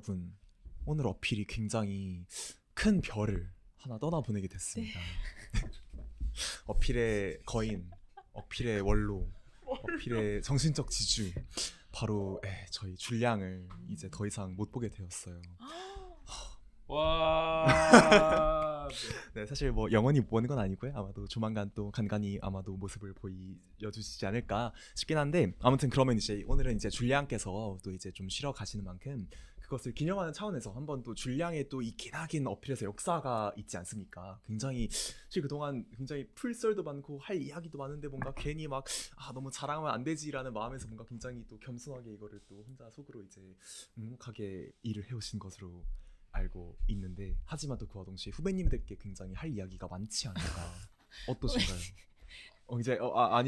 여러분, 오늘 어필이 굉장히 큰 별을 하나 떠나보내게 됐습니다. 어필의 거인, 어필의 원로, 어필의 정신적 지주, 바로 저희 줄량을 이제 더 이상 못 보게 되었어요. 와. 네, 사실 뭐 영원히 못 보는 건 아니고요. 아마도 조만간 또 간간히 아마도 모습을 보여주시지 않을까 싶긴 한데, 아무튼 그러면 이제 오늘은 이제 줄량께서 또 이제 좀 쉬러 가시는 만큼 그것을 기념하는 차원에서 한번 또 줄량의 또 이 기나긴 어필에서 역사가 있지 않습니까? 굉장히 사실 그동안 굉장히 풀썰도 많고 할 이야기도 많은데 뭔가 괜히 막 너무 자랑하면 안 되지라는 마음에서 뭔가 굉장히 또 겸손하게 이거를 또 혼자 속으로 이제 묵묵하게 일을 해오신 것으로 알고 있는데, 하지만 또 그와 동시에 후배님들께 굉장히 할 이야기가 많지 않을까. 어떠신가요? 이제 네,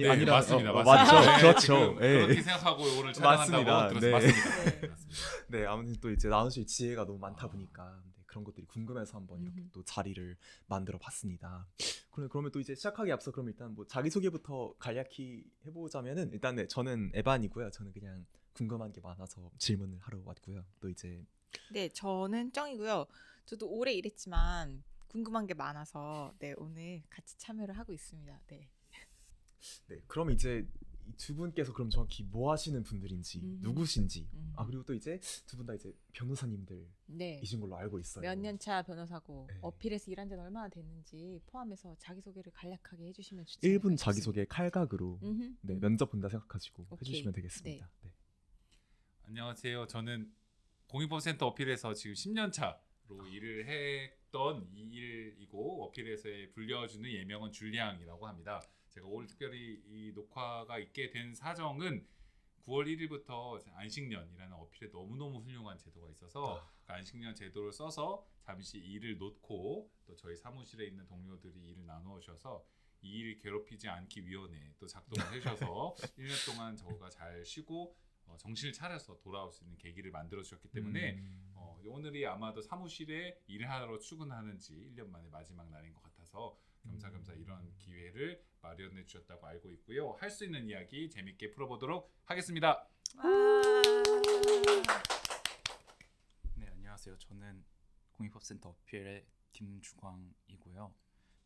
아니라 맞습니다. 맞죠. 네, 그렇죠. 지금 네. 그렇게 생각하고 오늘 촬영한다고 맞습니다. 들었습니다. 네. 맞습니다. 네, 아무튼 또 이제 나누실 지혜가 너무 많다 보니까 그런 것들이 궁금해서 한번 이렇게 또 자리를 만들어 봤습니다. 그러면 또 이제 시작하기 앞서 그럼 일단 뭐 자기 소개부터 간략히 해보자면은, 일단 네, 저는 에반이고요. 저는 그냥 궁금한 게 많아서 질문을 하러 왔고요. 또 이제 네, 저는 쩡이고요. 저도 오래 일했지만 궁금한 게 많아서 오늘 같이 참여를 하고 있습니다. 네. 네, 그럼 이제 이 두 분께서 그럼 정확히 뭐 하시는 분들인지, 누구신지, 그리고 또 이제 두 분 다 이제 변호사님들이신 네. 걸로 알고 있어요. 몇 년 차 변호사고 네. 어필에서 일한 지는 얼마나 됐는지 포함해서 자기소개를 간략하게 해주시면 좋지 1분 않을까 자기소개 칼각으로 싶습니다. 네, 면접 본다 생각하시고 오케이. 해주시면 되겠습니다. 네. 안녕하세요. 저는 공익법센터 어필에서 지금 10년 차로 일을 했던 이일이고, 어필에서의 불려주는 예명은 줄량이라고 합니다. 제가 오늘 특별히 이 녹화가 있게 된 사정은 9월 1일부터 안식년이라는 어필에 너무너무 훌륭한 제도가 있어서 그 안식년 제도를 써서 잠시 일을 놓고 또 저희 사무실에 있는 동료들이 일을 나누어 주셔서 이 일 괴롭히지 않기 위원회 또 작동을 해주셔서 1년 동안 저가 잘 쉬고 정신을 차려서 돌아올 수 있는 계기를 만들어 주셨기 때문에 오늘이 아마도 사무실에 일하러 출근하는지 1년 만에 마지막 날인 것 같아서 겸사겸사 이런 기회를 마련해 주셨다고 알고 있고요. 할 수 있는 이야기 재밌게 풀어보도록 하겠습니다. 네, 안녕하세요. 저는 공익법센터 어필의 김주광이고요.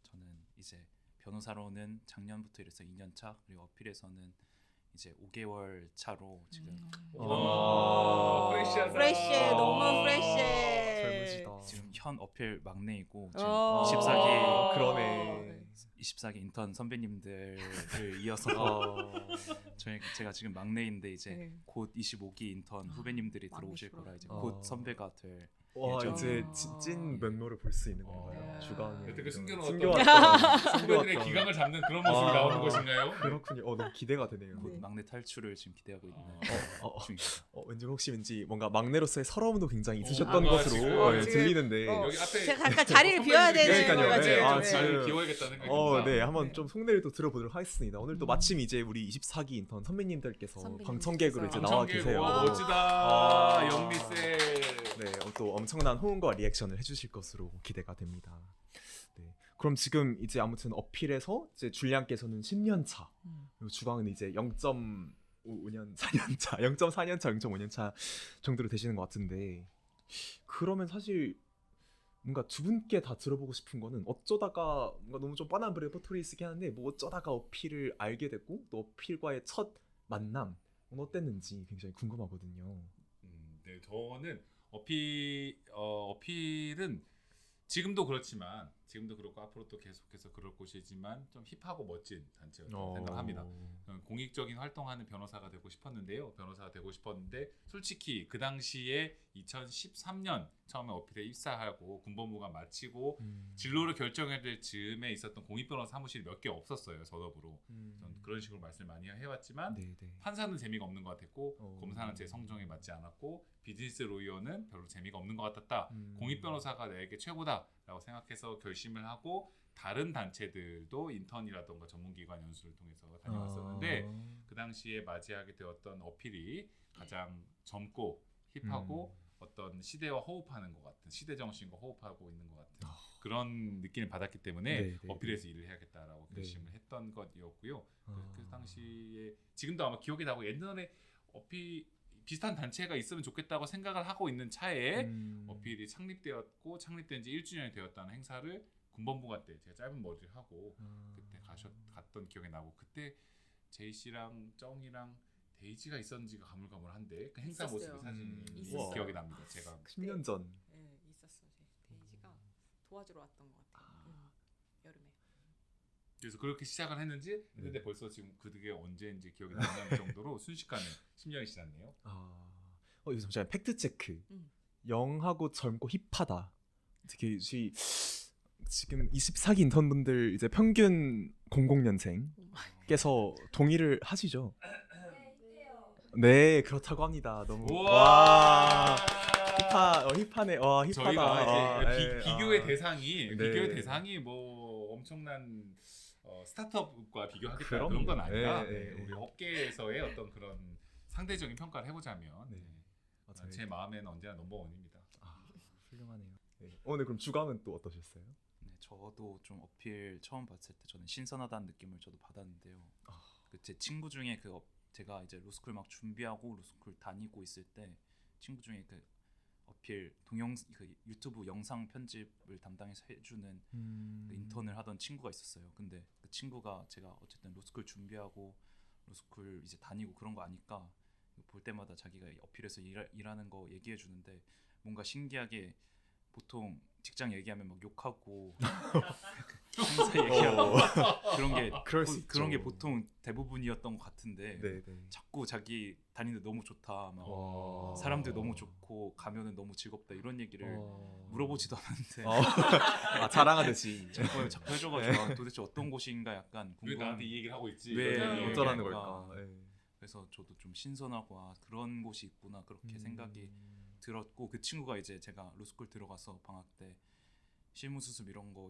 저는 이제 변호사로는 작년부터 일해서 2년 차, 그리고 어필에서는 이제 5개월 차로 지금 프레시하다. 프레시해, 너무 프레시해. 젊으시다. 지금 현 어필 막내이고 지금 어. 24기 그러네. 24기 인턴 선배님들을 이어서 제가 지금 막내인데 이제 네. 곧 25기 인턴 후배님들이 들어오실 막내시구나. 거라 이제 곧 선배가 될 와, 예정. 이제 찐 면모를 볼 수 있는 건가요? 네. 주강의 여태껏 이런 숨겨왔던 숨겨왔던 후배들의 기강을 잡는 그런 모습이 나오는 것인가요? 그렇군요. 너무 기대가 되네요. 곧 네. 막내 탈출을 지금 기대하고 있는 중입니다. 왠지 뭔가 막내로서의 서러움도 굉장히 있으셨던 뭔가 것으로 지금, 지금, 들리는데 여기 앞에 제가 잠깐 자리를 비워야 되는 그러니까요. 거가지고 네, 좀 지금- 자리를 비워야겠다는 생각이 듭니다. 네, 한번 네. 좀 속내를 또 들어보도록 하겠습니다. 오늘 또 마침 이제 우리 24기 인턴 선배님들께서 선배님들께서. 방청객으로 이제 나와 방청객, 계세요. 와, 와. 멋지다. 영미쌤. 네, 또 엄청난 호응과 리액션을 해주실 것으로 기대가 됩니다. 네, 그럼 지금 이제 아무튼 어필에서 이제 줄량께서는 10년 차, 그리고 주광은 이제 0.5년, 4년 차, 0.4년 차, 0.5년 차 정도로 되시는 것 같은데, 그러면 사실 뭔가 두 분께 다 들어보고 싶은 거는, 어쩌다가 뭔가 너무 좀 뻔한 레퍼토리 쓰긴 하는데 뭐 어쩌다가 어필을 알게 됐고 또 어필과의 첫 만남 어땠는지 굉장히 궁금하거든요. 네, 저는 어필은 지금도 그렇지만 지금도 그렇고 앞으로 또 계속해서 그럴 곳이지만 좀 힙하고 멋진 단체였다고 생각합니다. 저는 공익적인 활동하는 변호사가 되고 싶었는데요. 변호사가 되고 싶었는데 솔직히 그 당시에 2013년 처음에 어필에 입사하고 군법무관 마치고 진로를 결정해야 될 즈음에 있었던 공익변호사 사무실이 몇 개 없었어요. 전업으로. 전 그런 식으로 말씀을 많이 해왔지만 네네. 판사는 재미가 없는 것 같았고 검사는 제 성정에 맞지 않았고 비즈니스 로이어는 별로 재미가 없는 것 같았다. 공익변호사가 내게 최고다라고 생각해서 결심을 하고 다른 단체들도 인턴이라던가 전문기관 연수를 통해서 다녀왔었는데 그 당시에 맞이하게 되었던 어필이 가장 젊고 힙하고 어떤 시대와 호흡하는 것 같은, 시대 정신과 호흡하고 있는 것 같은 그런 느낌을 받았기 때문에 네, 네, 어필에서 일을 해야겠다라고 결심을 했던 것이었고요. 그 당시에 지금도 아마 기억이 나고, 옛날에 어필 비슷한 단체가 있으면 좋겠다고 생각을 하고 있는 차에 음. 어필이 창립되었고 창립된 지 1주년이 되었다는 행사를 군법무관 때 제가 짧은 머리를 하고 그때 갔던 기억이 나고 그때 제이 씨랑 쩡이랑 데이지가 있었는지가 가물가물한데 그 행사 있었어요. 모습이 사진이 있었어요. 기억이 납니다. 제가 10년 전. 네, 있었어요. 데이지가 도와주러 왔던 것 같아요. 여름에. 그래서 그렇게 시작을 했는지 근데 벌써 지금 그게 언제인지 기억이 안 나는 정도로 순식간에 10년이 지났네요. 이거 잠시만 팩트 체크. 음. 영하고 젊고 힙하다. 특히 지금 24기 인턴분들 이제 평균 00년생께서 동의를 하시죠? 네, 그렇다고 합니다. 너무 우와. 힙하네. 와, 힙하다. 저희가 이제 비교의 대상이 네. 비교의 대상이 뭐 엄청난 스타트업과 비교하겠다 그럼요. 그런 건 아니라 네, 네. 우리 업계에서의 어떤 그런 상대적인 평가를 해보자면 네. 맞아요. 제 마음에는 언제나 넘버원입니다. 훌륭하네요. 네. 오늘 그럼 주감은 또 어떠셨어요? 네, 저도 좀 어필 처음 봤을 때 저는 신선하다는 느낌을 저도 받았는데요. 제 친구 중에 제가 이제 로스쿨 막 준비하고 로스쿨 다니고 있을 때 친구 중에 그 어필 그 유튜브 영상 편집을 담당해서 해주는 그 인턴을 하던 친구가 있었어요. 근데 그 친구가 제가 어쨌든 로스쿨 준비하고 로스쿨 이제 다니고 그런 거 아니까 볼 때마다 자기가 어필해서 일하는 거 얘기해 주는데 뭔가 신기하게 보통 직장 얘기하면 막 욕하고 행사 얘기하고 그런 게 보통 대부분이었던 것 같은데 네, 네. 자꾸 자기 다니는데 너무 좋다, 막 와. 사람들 너무 좋고 가면은 너무 즐겁다 이런 얘기를 물어보지도 않았는데 자랑하듯이. 자꾸 해줘가지고 아, 도대체 어떤 곳인가 약간 왜 궁금한. 나한테 이 얘기를 하고 있지? 왜 이런 얘기를 어쩌라는 하니까. 걸까? 네. 그래서 저도 좀 신선하고 아, 그런 곳이 있구나 그렇게 생각이 들었고 그 친구가 이제 제가 로스쿨 들어가서 방학 때 실무수습 이런 거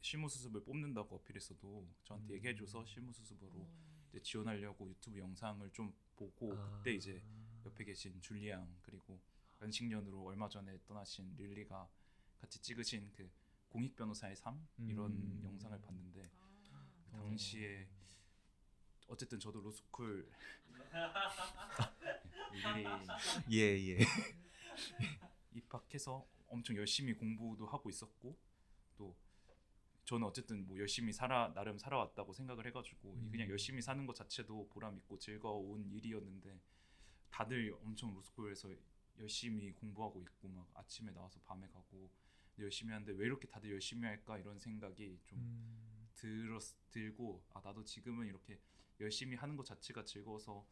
실무수습을 뽑는다고 어필했어도 저한테 얘기해줘서 실무수습으로 이제 지원하려고 유튜브 영상을 좀 보고 그때 이제 옆에 계신 줄리앙 그리고 연식년으로 얼마 전에 떠나신 릴리가 같이 찍으신 그 공익 변호사의 삶 이런 영상을 봤는데 그 당시에 어쨌든 저도 로스쿨 릴리 예. 입학해서 엄청 열심히 공부도 하고 있었고 또 저는 어쨌든 뭐 열심히 나름 살아왔다고 생각을 해가지고 그냥 열심히 사는 것 자체도 보람 있고 즐거운 일이었는데 다들 엄청 로스쿨에서 열심히 공부하고 있고 막 아침에 나와서 밤에 가고 열심히 하는데 왜 이렇게 다들 열심히 할까 이런 생각이 좀 들고 아 나도 지금은 이렇게 열심히 하는 것 자체가 즐거워서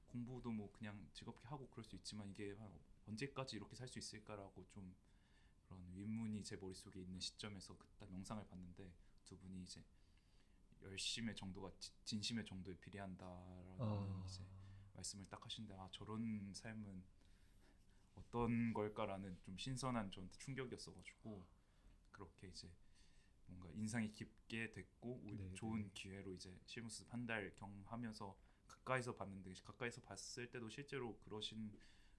공부도 뭐 그냥 즐겁게 하고 그럴 수 있지만 이게 언제까지 이렇게 살 수 있을까라고 좀 그런 의문이 제 머릿속에 있는 시점에서 그딱 영상을 봤는데 두 분이 이제 열심의 정도가 진심의 정도에 비례한다라는 이제 말씀을 딱 하시는데 아 저런 삶은 어떤 걸까라는 좀 신선한 저한테 충격이었어가지고 그렇게 이제 뭔가 인상이 깊게 됐고 좋은 기회로 이제 실무수습 한 달 경험하면서 가까이서 봤는데 가까이서 봤을 때도 실제로 그러신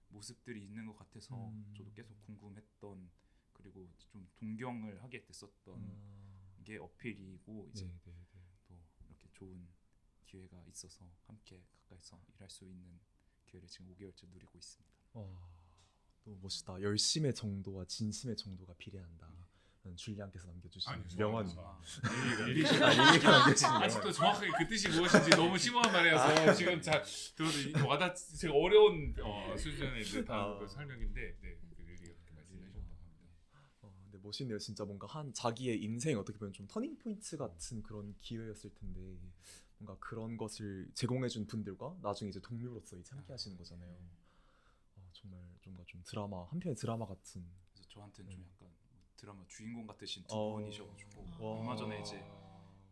모습들이 있는 것 같아서 저도 계속 궁금했던 그리고 좀 동경을 하게 됐었던 게 어필이고 이제 또 이렇게 좋은 기회가 있어서 함께 가까이서 일할 수 있는 기회를 지금 5개월째 누리고 있습니다. 너무 멋있다. 열심의 정도와 진심의 정도가 비례한다. 줄리안께서 남겨주신 아니, 명언. 릴리가 남겨주신 아직도 정확하게 그 뜻이 무엇인지 너무 심오한 말이어서 지금 제가 어려운 수준의 듯한 설명인데 그 릴리가 그렇게 말씀해 주셨다고 합니다. 근데 멋있네요. 진짜 뭔가 한 자기의 인생 어떻게 보면 좀 터닝 포인트 같은 그런 기회였을 텐데 뭔가 그런 것을 제공해준 분들과 나중에 이제 동료로서 함께하시는 거잖아요. 정말 뭔가 좀 드라마 한 편의 드라마 같은. 그래서 저한테는 좀 약간 드라마 주인공 같으신 두 분이셔가지고 얼마 전에 이제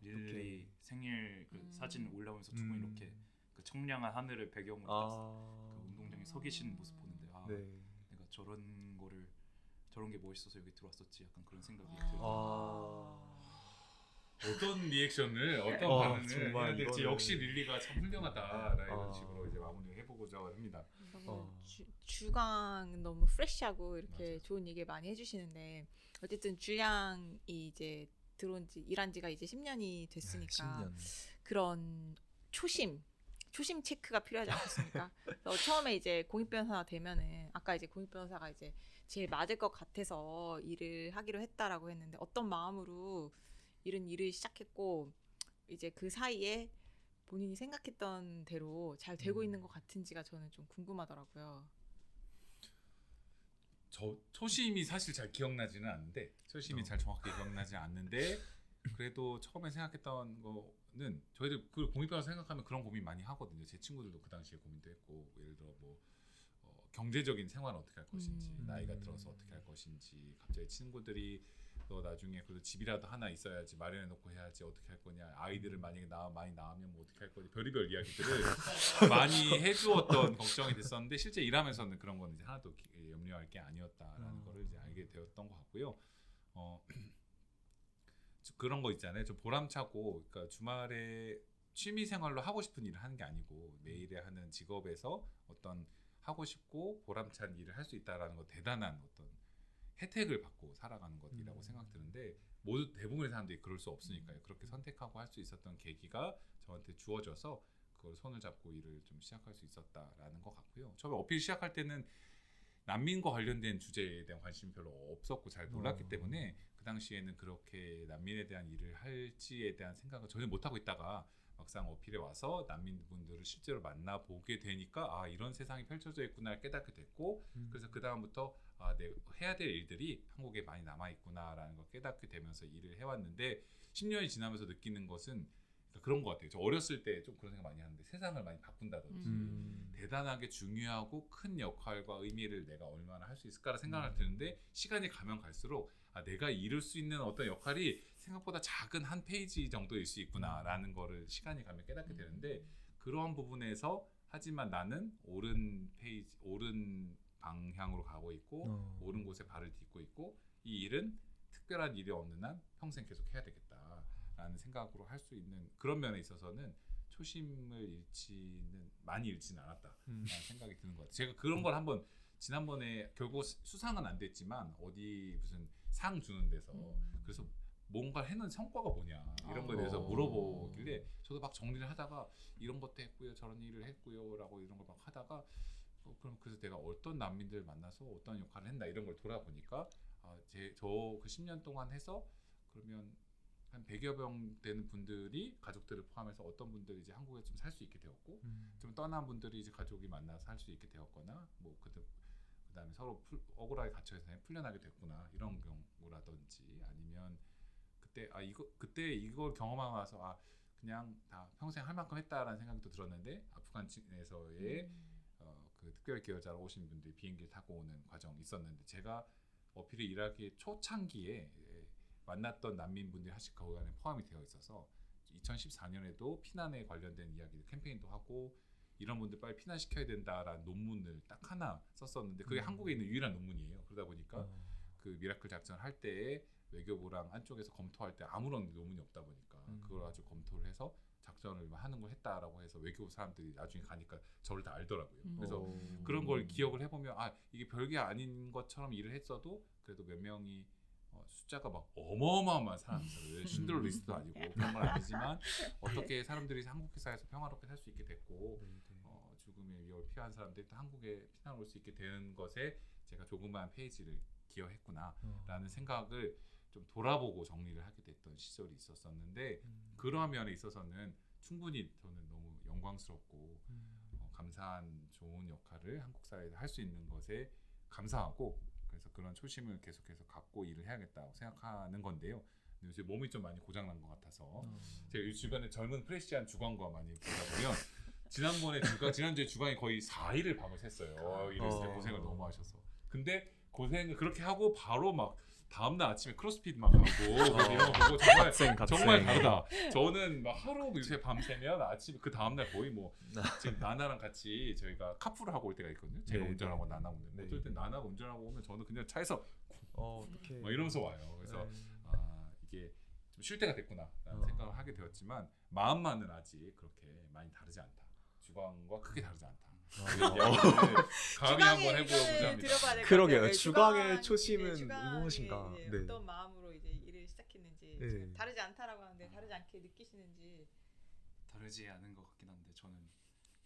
릴리 생일 그 사진 올라오면서 두 분 이렇게 그 청량한 하늘을 배경으로 그 운동장에 서 계시는 모습 보는데 내가 저런 게 멋있어서 여기 들어왔었지 약간 그런 생각이 들어요. 어떤 리액션을 어떤 반응을 정말 해야 될지 이거는... 역시 릴리가 참 훌륭하다 이런 식으로 이제 마무리를 해보고자 합니다. 주강 너무 프레시하고 이렇게 맞아요. 좋은 얘기를 많이 해주시는데 어쨌든 줄량이 이제 일한 지가 이제 10년이 됐으니까 10년. 그런 초심 초심 체크가 필요하지 않겠습니까? 그래서 처음에 이제 공익 변호사가 되면은 아까 이제 공익 변호사가 이제 제일 맞을 것 같아서 일을 하기로 했다라고 했는데 어떤 마음으로 이런 일을 시작했고 이제 그 사이에 본인이 생각했던 대로 잘 되고 있는 것 같은지가 저는 좀 궁금하더라고요. 저 초심이 사실 잘 기억나지는 않는데 초심이 잘 정확하게 기억나지 않는데 그래도 처음에 생각했던 거는 저희들 그 공익변호사 생각하면 그런 고민 많이 하거든요. 제 친구들도 그 당시에 고민도 했고 예를 들어 뭐 경제적인 생활은 어떻게 할 것인지 나이가 들어서 어떻게 할 것인지 갑자기 친구들이 너 나중에 그래도 집이라도 하나 있어야지 마련해 놓고 해야지 어떻게 할 거냐 아이들을 만약에 많이 낳으면 뭐 어떻게 할 거냐 별의별 이야기들을 많이 해주었던 걱정이 됐었는데 실제 일하면서는 그런 건 이제 하나도 염려할 게 아니었다라는 거를 이제 알게 되었던 것 같고요. 그런 거 있잖아요. 좀 보람차고 그러니까 주말에 취미 생활로 하고 싶은 일을 하는 게 아니고 매일에 하는 직업에서 어떤 하고 싶고 보람찬 일을 할 수 있다라는 거 대단한 어떤 혜택을 받고 살아가는 것이라고 생각드는데 모두 대부분의 사람들이 그럴 수 없으니까요. 그렇게 선택하고 할 수 있었던 계기가 저한테 주어져서 그걸 손을 잡고 일을 좀 시작할 수 있었다라는 것 같고요. 처음에 어필 시작할 때는 난민과 관련된 주제에 대한 관심이 별로 없었고 잘 몰랐기 때문에 그 당시에는 그렇게 난민에 대한 일을 할지에 대한 생각을 전혀 못하고 있다가 막상 어필에 와서 난민분들을 실제로 만나보게 되니까 아 이런 세상이 펼쳐져 있구나 깨닫게 됐고 그래서 그 다음부터 아, 내가 해야 될 일들이 한국에 많이 남아있구나라는 걸 깨닫게 되면서 일을 해왔는데 10년이 지나면서 느끼는 것은 그런 것 같아요. 저 어렸을 때 좀 그런 생각 많이 하는데 세상을 많이 바꾼다든지 대단하게 중요하고 큰 역할과 의미를 내가 얼마나 할 수 있을까라 생각을 드는데 시간이 가면 갈수록 아, 내가 이룰 수 있는 어떤 역할이 생각보다 작은 한 페이지 정도일 수 있구나라는 거를 시간이 가면 깨닫게 되는데 그러한 부분에서 하지만 나는 옳은 방향으로 가고 있고 옳은 곳에 발을 딛고 있고 이 일은 특별한 일이 없는 한 평생 계속 해야 되겠다라는 생각으로 할 수 있는 그런 면에 있어서는 초심을 많이 잃지는 않았다라는 생각이 드는 것 같아요. 제가 그런 걸 한번 지난번에 결국 수상은 안 됐지만 어디 무슨 상 주는 데서 그래서 뭔가 해놓은 성과가 뭐냐 이런 거에 대해서 물어보길래 저도 막 정리를 하다가 이런 것도 했고요 저런 일을 했고요 라고 이런 걸 막 하다가 그럼 그래서 내가 어떤 난민들 만나서 어떤 역할을 했나 이런 걸 돌아보니까 저 그 10년 동안 해서 그러면 한 100여 명 되는 분들이 가족들을 포함해서 어떤 분들이 이제 한국에 좀 살 수 있게 되었고 좀 떠난 분들이 이제 가족이 만나서 살 수 있게 되었거나 뭐 그다음에 서로 억울하게 갇혀서 풀려나게 됐구나 이런 경우라든지 아니면 그때 이걸 경험하고 나서 그냥 다 평생 할 만큼 했다라는 생각이 또 들었는데 아프간에서의 그 특별 기여자로 오신 분들이 비행기를 타고 오는 과정이 있었는데 제가 어필을 일하기 초창기에 만났던 난민분들이 사실 그 안에 포함이 되어 있어서 2014년에도 피난에 관련된 이야기를 캠페인도 하고 이런 분들 빨리 피난시켜야 된다라는 논문을 딱 하나 썼었는데 그게 한국에 있는 유일한 논문이에요. 그러다 보니까 그 미라클 작전을 할 때에 외교부랑 안쪽에서 검토할 때 아무런 논문이 없다 보니까 그걸 아주 검토를 해서 작전을 하는 걸 했다라고 해서 외교부 사람들이 나중에 가니까 저를 다 알더라고요. 그래서 그런 걸 기억을 해보면 이게 별게 아닌 것처럼 일을 했어도 그래도 몇 명이 숫자가 막 어마어마한 사람들 신들러 리스트도 아니고 그런 건 아니지만 어떻게 사람들이 한국 사회에서 평화롭게 살 수 있게 됐고 죽음의 위협을 피한 사람들이 또 한국에 피난 올 수 있게 되는 것에 제가 조그마한 페이지를 기여했구나라는 생각을 좀 돌아보고 정리를 하게 됐던 시절이 있었었는데 그러한 면에 있어서는 충분히 저는 너무 영광스럽고 감사한 좋은 역할을 한국 사회에서 할 수 있는 것에 감사하고 그래서 그런 초심을 계속해서 갖고 일을 해야겠다고 생각하는 건데요. 근데 요새 몸이 좀 많이 고장난 것 같아서 제가 이 주변에 젊은 프레시한 주관과 많이 보다 보면 지난주에 주관이 거의 4일을 밤을 샜어요. 이래서 고생을 너무 하셔서. 근데 고생을 그렇게 하고 바로 막 다음날 아침에 크로스핏 막 하고 이런 거 보고 정말 다르다. 저는 막 하루 요새 밤새면 아침에 그 다음날 거의 뭐 지금 나나랑 같이 저희가 카풀을 하고 올 때가 있거든요. 제가 운전하고 나나 운전. 어떨 땐 나나가 운전하고 오면 저는 그냥 차에서 어떻게 막 이러면서 와요. 그래서 이게 좀 쉴 때가 됐구나라는 생각을 하게 되었지만 마음만은 아직 그렇게 많이 다르지 않다. 주광과 크게 다르지 않다. 감히 한번 해보고자 합니다. 그러게요. 주광의 초심은 무엇인가? 어떤 마음으로 이제 일을 시작했는지 다르지 않다라고 하는데 다르지 않게 느끼시는지 다르지 않은 것 같긴 한데 저는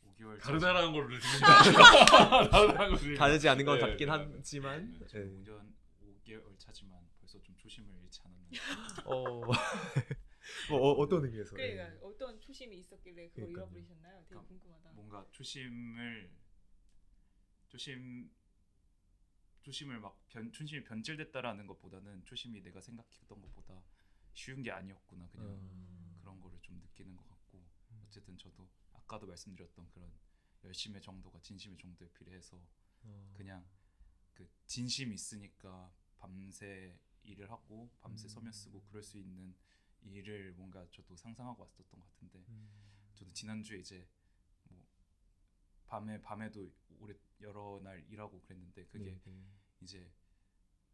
5개월 다르다라는 걸 듣는다. 다르다는 걸 들린다. 다르지 않은 건 네, 같긴 네, 하지만 네. 네. 5개월 차지만 벌써 좀 초심을 잃지 않았나. 어떤 의미에서? 그러니까 어떤 초심이 있었길래 그걸 그러니까요. 잃어버리셨나요? 되게 그러니까 궁금하다. 뭔가 초심을 막 초심이 변질됐다라는 것보다는 초심이 내가 생각했던 것보다 쉬운 게 아니었구나 그냥 그런 거를 좀 느끼는 것 같고 어쨌든 저도 아까도 말씀드렸던 그런 열심의 정도가 진심의 정도에 비례해서 그냥 그 진심이 있으니까 밤새 일을 하고 밤새 서면 쓰고 그럴 수 있는 일을 뭔가 저도 상상하고 왔었던 것 같은데 저도 지난주에 이제 뭐 밤에도 오래 여러 날 일하고 그랬는데 그게 이제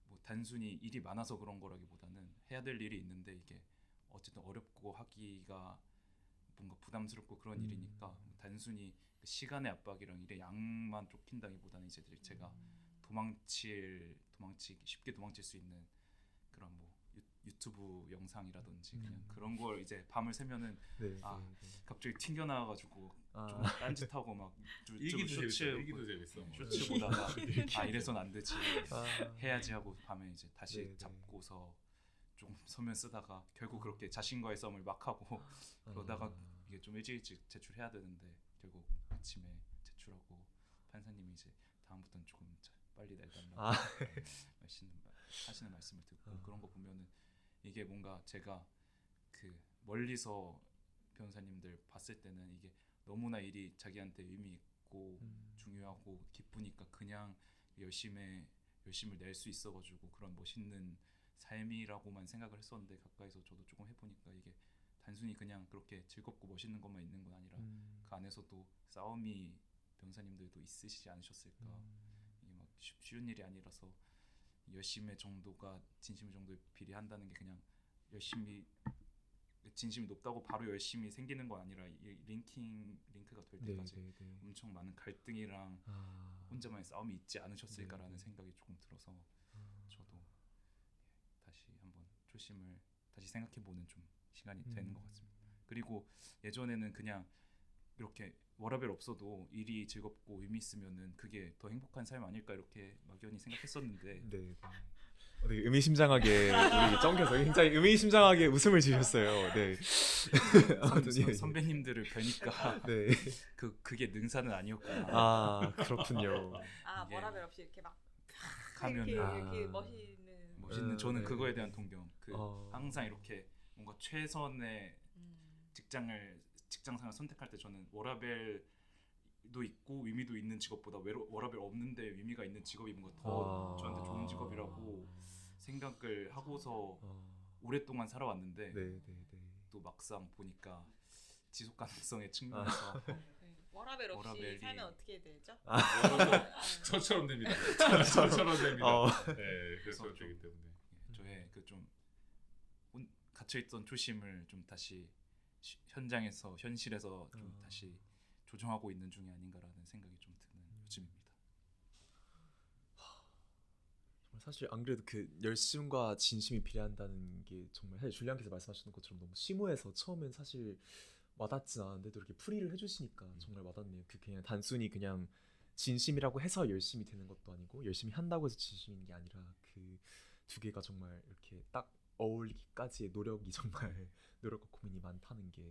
뭐 단순히 일이 많아서 그런 거라기보다는 해야 될 일이 있는데 이게 어쨌든 어렵고 하기가 뭔가 부담스럽고 그런 일이니까 단순히 그 시간의 압박이랑 일의 양만 쫓긴다기보다는 이제 제가 쉽게 도망칠 수 있는 그런 뭐 유튜브 영상이라든지 그냥 그런 걸 이제 밤을 새면은 갑자기 튕겨 나와가지고 좀 딴짓하고 막 유튜브 일기도 재밌어. 쇼츠 보다가 이래선 안 되지 해야지 하고 밤에 이제 다시 잡고서 좀 서면 쓰다가 결국 그렇게 자신과의 싸움을 막 하고 그러다가 이게 좀 일찍 제출해야 되는데 결국 아침에 제출하고 판사님이 이제 다음부터는 조금 빨리 내달라고 하시는 말씀을 듣고 그런 거 보면은 이게 뭔가 제가 그 멀리서 변호사님들 봤을 때는 이게 너무나 일이 자기한테 의미 있고 중요하고 기쁘니까 그냥 열심을 낼 수 있어가지고 그런 멋있는 삶이라고만 생각을 했었는데 가까이서 저도 조금 해보니까 이게 단순히 그냥 그렇게 즐겁고 멋있는 것만 있는 건 아니라 그 안에서도 싸움이 변호사님들도 있으시지 않으셨을까. 이게 막 쉬운 일이 아니라서 열심의 정도가 진심의 정도에 비례한다는 게 그냥 진심이 높다고 바로 열심히 생기는 건 아니라 이 링크가 될 때까지 엄청 많은 갈등이랑 혼자만의 싸움이 있지 않으셨을까라는 생각이 조금 들어서 저도 다시 한번 초심을 다시 생각해보는 좀 시간이 되는 것 같습니다. 그리고 예전에는 그냥 이렇게 워라밸 없어도 일이 즐겁고 의미 있으면은 그게 더 행복한 삶 아닐까 이렇게 막연히 생각했었는데 되게 의미심장하게 우리 쩡께서 굉장히 의미심장하게 웃음을 지으셨어요. 네. 선배님들을 뵈니까 그게 능사는 아니었구나. 그렇군요. 워라밸 없이 이렇게 막 가면 이렇게 멋있는 저는 그거에 대한 동경. 항상 이렇게 뭔가 최선의 직장생활 선택할 때 저는 워라밸도 있고 의미도 있는 직업보다 워라밸 없는데 의미가 있는 직업이 뭔가 더 저한테 좋은 직업이라고 생각을 하고서 오랫동안 살아왔는데 또 막상 보니까 지속 가능성의 측면에서 워라밸 없이 살면 어떻게 되죠? 저처럼 됩니다. 저처럼 됩니다. 네, 그래서 되기 때문에 저의 그 좀 갇혀있던 초심을 좀 다시 현실에서 좀 다시 조정하고 있는 중이 아닌가라는 생각이 좀 드는 요즘입니다. 사실 안 그래도 그 열심과 진심이 비례한다는 게 정말 사실 줄리안께서 말씀하시는 것처럼 너무 심오해서 처음엔 사실 와닿지 않았는데도 이렇게 풀이를 해주시니까 정말 와닿네요. 그 그냥 단순히 그냥 진심이라고 해서 열심히 되는 것도 아니고 열심히 한다고 해서 진심인 게 아니라 그 두 개가 정말 이렇게 딱 어울리기까지의 노력이 정말 노력과 고민이 많다는 게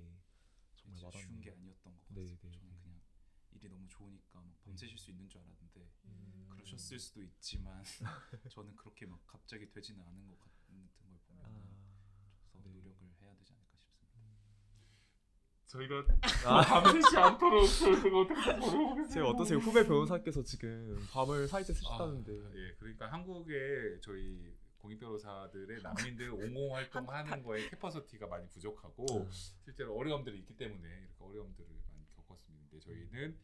정말 와닿네요. 쉬운 게 아니었던 것 같아요. 저는 그냥 일이 너무 좋으니까 막 밤새실 수 있는 줄 알았는데 그러셨을 수도 있지만 저는 그렇게 막 갑자기 되지는 않은 것 같은 걸 보면 더 노력을 해야 되지 않을까 싶습니다. 저희가 밤새지 않도록 어떻게 보겠습니다. 제가 어떠세요? 후배 변호사께서 지금 밤을 사이트 쓰셨다는데. 예, 그러니까 한국의 저희 공익 변호사들의 난민들 옹호 활동하는 거에 캐퍼시티가 많이 부족하고 실제로 어려움들이 있기 때문에 이렇게 어려움들을 많이 겪었습니다. 저희는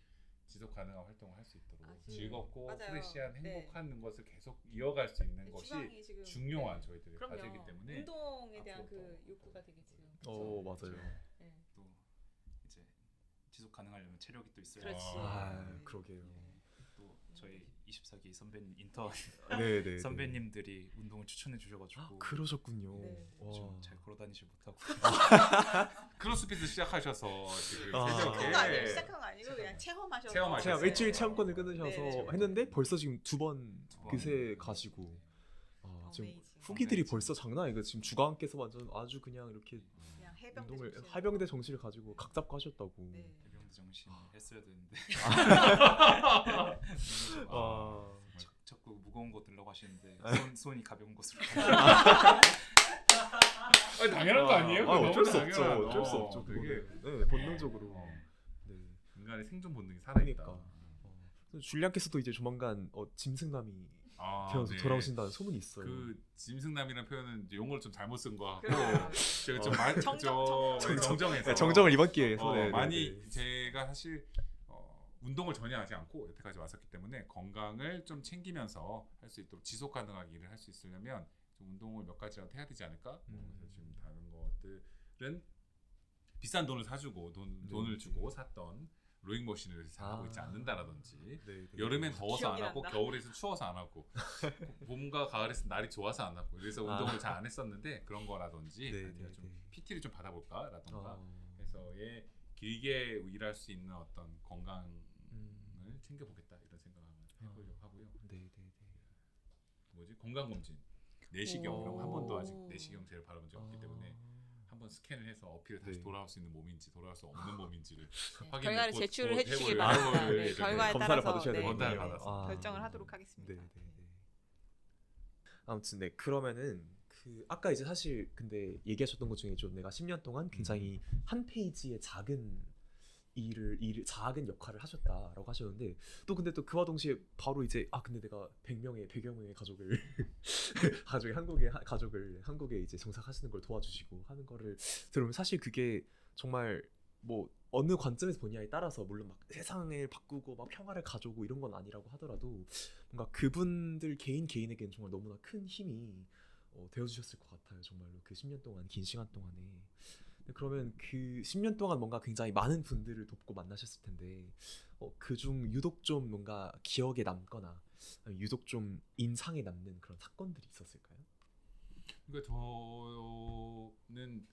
지속 가능한 활동을 할 수 있도록 즐겁고 프레시한 행복한 것을 계속 이어갈 수 있는 것이 중요한 저희들의 과제이기 때문에 운동에 대한 그 욕구가 되게 지금 맞아요. 또 이제 지속 가능하려면 체력이 또 있어야 그렇지. 그러게요. 또 저희 24기 선배님 인턴 선배님들이 운동을 추천해 주셔가지고 그러셨군요. 좀 잘 걸어 다니지 못하고 크로스핏을 시작하셔서 지금 아. 시작한 거 아니에요? 새벽에 시작한 거 아니고 그냥 체험하셔서. 체험하셨어요. 제가 일주일 체험권을 끊으셔서 네네. 했는데 벌써 지금 두 번 번. 그새 가시고 지금 어메이징. 후기들이 어메이징. 벌써 장난 아니고 지금 주강께서 완전 아주 그냥 이렇게 그냥 해병대 운동을 정신. 해병대 정신을 가지고 각 잡고 하셨다고. 네. 해병대 정신 했어야 되는데 아, 자꾸 무거운 거 들라고 하시는데 손이 가벼운 것으로 아니, 당연한 거 아니에요? 그거 어쩔 수 너무 없죠. 당연한, 어쩔 수 없죠. 되게 그거는. 네, 본능적으로. 어, 네. 인간의 생존 본능이 살아있다. 그러니까. 줄리안께서도 이제 조만간 짐승남이 아, 되어서 네. 돌아오신다는 소문이 있어요. 그 짐승남이라는 표현은 이제 용어를 좀 잘못 쓴 것 같고 그래요. 제가 좀 말, 정정해서 네, 정정을 이번 기회에서 네, 네, 많이 네. 제가 사실 운동을 전혀 하지 않고 여태까지 왔었기 때문에 건강을 좀 챙기면서 할 수 있도록 지속 가능하게 일을 할 수 있으려면 좀 운동을 몇 가지라도 해야 되지 않을까? 그래서 지금 다른 것들은 비싼 돈을 사주고 돈을 주고 샀던 로잉 머신을 사고 있지 않는다라든지 네, 네. 여름엔 더워서 안 기억이 하고 난다. 겨울에는 추워서 안 하고 봄과 가을에는 날이 좋아서 안 하고 그래서 운동을 잘 안 했었는데 그런 거라든지 네, 아니면 네, 좀 네. PT를 좀 받아볼까라던가 어, 해서의 길게 일할 수 있는 어떤 건강을 챙겨보겠다 이런 생각을 해보려고 하고요. 네, 네, 네. 뭐지 건강검진 내시경 이런 거 한 번도 아직 오. 내시경 제를 받아본 적이 없기 때문에 한번 스캔을 해서 어필을 다시 네. 돌아올 수 있는 몸인지 돌아올 수 없는 몸인지를 네, 확인을 결과를 곧- 제출을 곧 해주시기 해볼 바랍니다. 예정을 네, 이제 결과에 검사를 따라서 받으셔야 네, 되겠네요. 검사를 받아서. 결정을 하도록 하겠습니다. 네, 네, 네. 아무튼 네 그러면은 그 아까 이제 사실 근데 얘기하셨던 것 중에 좀 내가 10년 동안 굉장히 한 페이지의 작은 작은 역할을 하셨다라고 하셨는데 또 근데 또 그와 동시에 바로 이제 근데 내가 100여 명의 가족을 한국에 이제 정착하시는 걸 도와주시고 하는 거를 들으면 사실 그게 정말 뭐 어느 관점에서 보냐에 따라서 물론 막 세상을 바꾸고 막 평화를 가져오고 이런 건 아니라고 하더라도 뭔가 그분들 개인에게는 정말 너무나 큰 힘이 되어주셨을 것 같아요. 정말로 그 10년 동안 긴 시간 동안에. 그러면 그 10년 동안 뭔가 굉장히 많은 분들을 돕고 만나셨을 텐데 그중 유독 좀 뭔가 기억에 남거나 아니면 유독 좀 인상에 남는 그런 사건들이 있었을까요? 그러니까 저는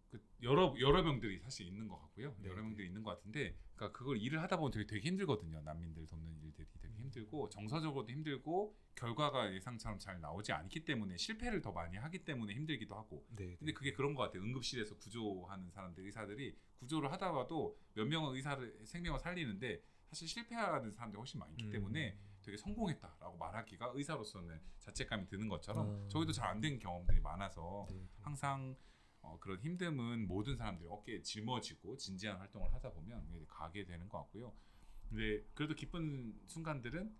그 여러 명들이 사실 있는 것 같고요. 네, 여러 네. 명들이 있는 것 같은데, 그러니까 그걸 일을 하다 보면 되게 힘들거든요. 난민들 돕는 일들이 되게 힘들고 정서적으로도 힘들고 결과가 예상처럼 잘 나오지 않기 때문에 실패를 더 많이 하기 때문에 힘들기도 하고. 네. 근데 그게 그런 것 같아요. 응급실에서 구조하는 의사들이 구조를 하다가도 몇 명의 생명을 살리는데 사실 실패하는 사람들이 훨씬 많기 때문에 되게 성공했다라고 말하기가 의사로서는 자책감이 드는 것처럼 저희도 잘 안 된 경험들이 많아서 네. 항상 그런 힘듦은 모든 사람들이 어깨에 짊어지고 진지한 활동을 하다 보면 가게 되는 것 같고요. 근데 그래도 기쁜 순간들은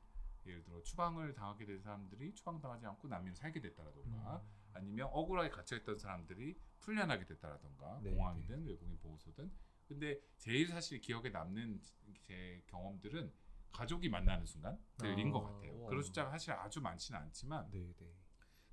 예를 들어 추방을 당하게 된 사람들이 추방당하지 않고 난민을 살게 됐다라던가 아니면 억울하게 갇혀있던 사람들이 풀려나게 됐다라던가 네, 공항이든 외국인 보호소든. 근데 제일 사실 기억에 남는 제 경험들은 가족이 만나는 순간들인 것 같아요. 와. 그런 숫자가 사실 아주 많지는 않지만 네, 네.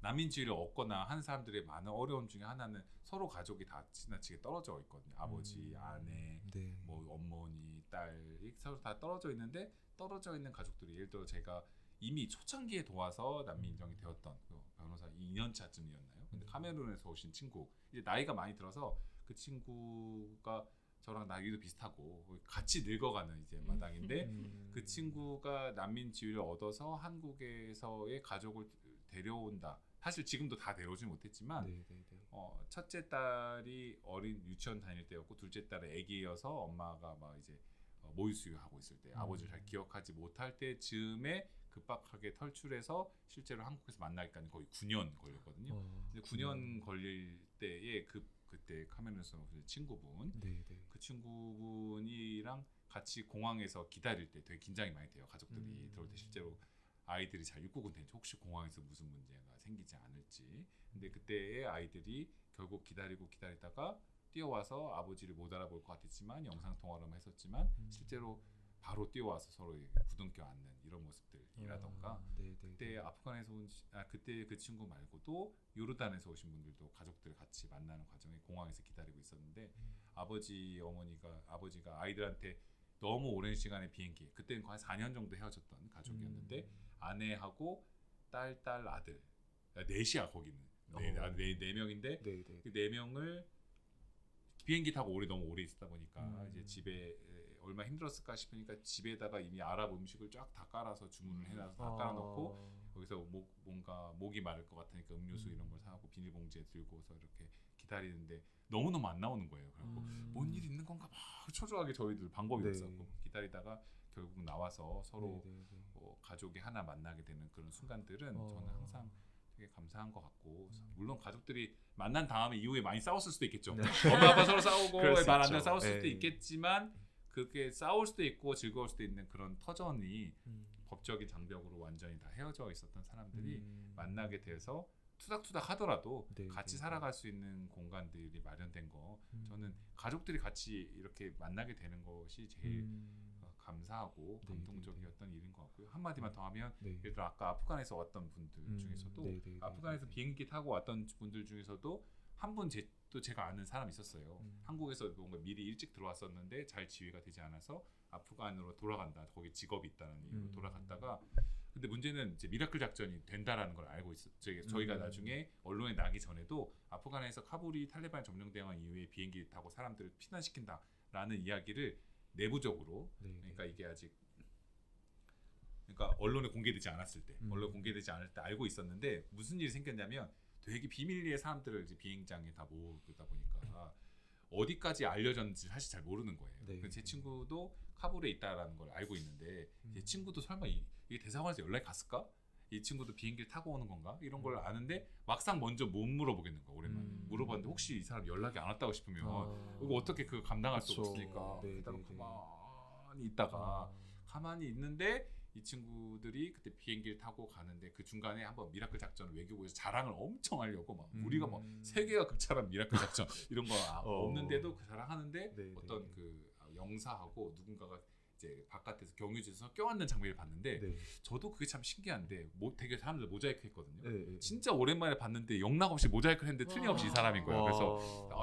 난민지위를 얻거나 하는 사람들의 많은 어려움 중에 하나는 서로 가족이 다 지나치게 떨어져 있거든요. 아버지, 아내, 네. 뭐 어머니, 딸이 서로 다 떨어져 있는데 떨어져 있는 가족들이 예를 들어 제가 이미 초창기에 도와서 난민 인정이 되었던 그 변호사 2년 차쯤이었나요? 근데 카메룬에서 오신 친구 이제 나이가 많이 들어서 그 친구가 저랑 나이도 비슷하고 같이 늙어가는 이제 마당인데 그 친구가 난민 지위를 얻어서 한국에서의 가족을 데려온다. 사실 지금도 다 데려오지 못했지만 네, 네, 네. 첫째 딸이 어린 유치원 다닐 때였고 둘째 딸은 아기여서 엄마가 막 이제 모유 수유하고 있을 때 아버지를 잘 기억하지 못할 때쯤에 급박하게 탈출해서 실제로 한국에서 만나기까지 거의 9년 걸렸거든요. 근데 9년 걸릴 때에 그때 카메룬에서 오신 친구분, 네, 네. 그 친구분이랑 같이 공항에서 기다릴 때 되게 긴장이 많이 돼요. 가족들이 들어올 때 실제로 아이들이 잘 입국은 되는지 혹시 공항에서 무슨 문제가 생기지 않을지. 근데 그때의 아이들이 결국 기다리다가 뛰어와서 아버지를 못 알아볼 것 같았지만 영상 통화로만 했었지만 실제로 바로 뛰어와서 서로 부둥켜 안는 이런 모습들이라던가. 네, 네. 그때 아프간에서 그때 그 친구 말고도 요르단에서 오신 분들도 가족들 같이 만나는 과정에 공항에서 기다리고 있었는데 아버지가 아이들한테 너무 오랜 시간의 비행기, 그때는 거의 4년 정도 헤어졌던 가족이었는데 아내하고 딸 아들 넷이야 거기는 네 명인데 네, 네. 그 4명을 비행기 타고 너무 오래 있다 보니까 이제 집에 얼마 힘들었을까 싶으니까 집에다가 이미 아랍 음식을 쫙 다 깔아서 주문을 해놔서 다 깔아놓고 거기서 뭔가 목이 마를 것 같으니까 음료수 이런 걸 사고 비닐봉지에 들고서 이렇게 기다리는데 너무너무 안 나오는 거예요. 그래서 뭔 일 있는 건가 막 초조하게 저희들 방법이 네. 없었고 기다리다가 결국 나와서 서로 네, 네, 네. 가족이 하나 만나게 되는 그런 순간들은 어. 저는 항상 되게 감사한 것 같고 물론 가족들이 만난 다음에 이후에 많이 싸웠을 수도 있겠죠. 엄마 아빠 서로 싸우고 그럴 수 말 안 있죠. 되고 싸웠을 수도 네. 있겠지만 그렇게 싸울 수도 있고 즐거울 수도 있는 그런 터전이 음. 법적인 장벽으로 완전히 다 헤어져 있었던 사람들이 음. 만나게 돼서 투닥투닥 하더라도 네, 같이 네, 살아갈 수 있는 공간들이 마련된 거 저는 음. 가족들이 같이 이렇게 만나게 되는 것이 제일 음. 감사하고 네, 감동적이었던 일인 것 같고요. 한마디만 더 하면 네. 예를 들어 아까 아프간에서 왔던 분들 중에서도 네, 네, 네, 아프간에서 네, 네. 비행기 타고 왔던 분들 중에서도 한 분 또 제가 아는 사람 있었어요. 한국에서 뭔가 미리 일찍 들어왔었는데 잘 지휘가 되지 않아서 아프간으로 돌아간다. 거기 직업이 있다는 이유로 돌아갔다가 근데 문제는 이제 미라클 작전이 된다라는 걸 알고 있었. 저희가 나중에 언론에 나기 전에도 아프간에서 카불이 탈레반이 점령된 이후에 비행기 타고 사람들을 피난시킨다라는 이야기를 내부적으로 네, 그러니까 네. 이게 아직 그러니까 언론에 공개되지 않았을 때 언론 공개되지 않을 때 알고 있었는데 무슨 일이 생겼냐면 되게 비밀리에 사람들을 이제 비행장에 다 모으다 보니까 어디까지 알려졌는지 사실 잘 모르는 거예요. 네. 그래서 제 친구도 카불에 있다라는 걸 알고 있는데 제 친구도 설마 이게 대사관에서 연락이 갔을까? 이 친구도 비행기를 타고 오는 건가? 이런 걸 아는데 막상 먼저 못 물어보겠는 거야. 오랜만에 물어봤는데 혹시 이 사람 연락이 안 왔다고 싶으면 이거 어떻게 그 감당할 수 그쵸. 없으니까 네, 그러다가 네, 네. 가만히 있다가 가만히 있는데 이 친구들이 그때 비행기를 타고 가는데 그 중간에 한번 미라클 작전을 외교부에서 자랑을 엄청 하려고 막 우리가 뭐 세계가 극찬한 미라클 작전 이런 거 없는데도 그 자랑하는데 네, 어떤 네. 그 영사하고 누군가가 이제 바깥에서 경유지에서 껴안는 장면을 봤는데 네. 저도 그게 참 신기한데 되게 사람들 모자이크 했거든요. 네, 네. 진짜 오랜만에 봤는데 영락 없이 모자이크를 했는데 틀림없이 이 사람인 거예요. 그래서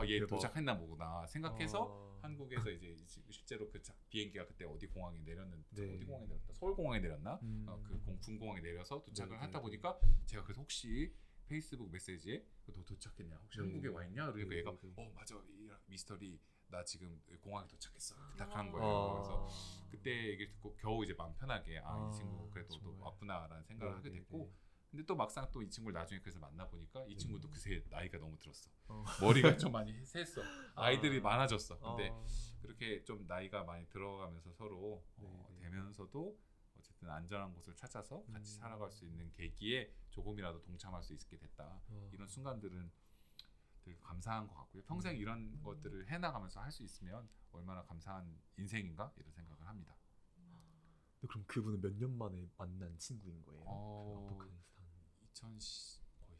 얘 대박. 도착했나 보구나 생각해서 와. 한국에서 이제 실제로 그 비행기가 그때 어디 공항에 내렸는지 네. 어디 공항에 내렸다 서울 공항에 내렸나 그 군공항에 내려서 도착을 네, 하다 네, 보니까 제가 그래서 혹시 페이스북 메시지에 너 도착했냐 혹시 네. 한국에 와 있냐 그러니까 네, 얘가 네, 네. 맞아 미스터리 나 지금 공항에 도착했어 부탁한 거예요. 그래서 그때 얘기를 듣고 겨우 이제 마음 편하게 이 친구 그래도 또 정말. 왔구나라는 생각을 네, 하게 네, 됐고 네. 근데 또 막상 또 이 친구를 나중에 그래서 만나보니까 이 네. 친구도 그새 나이가 너무 들었어. 어. 머리가 좀 많이 샜어. 아이들이 많아졌어. 근데 아. 그렇게 좀 나이가 많이 들어가면서 서로 네, 네. 되면서도 어쨌든 안전한 곳을 찾아서 같이 살아갈 수 있는 계기에 조금이라도 동참할 수 있게 됐다. 이런 순간들은 되게 감사한 것 같고요. 평생 이런 것들을 해나가면서 할 수 있으면 얼마나 감사한 인생인가 이런 생각을 합니다. 근데 그럼 그분은 몇 년 만에 만난 친구인 거예요? 어, 그 아프가니스탄. 2010 거의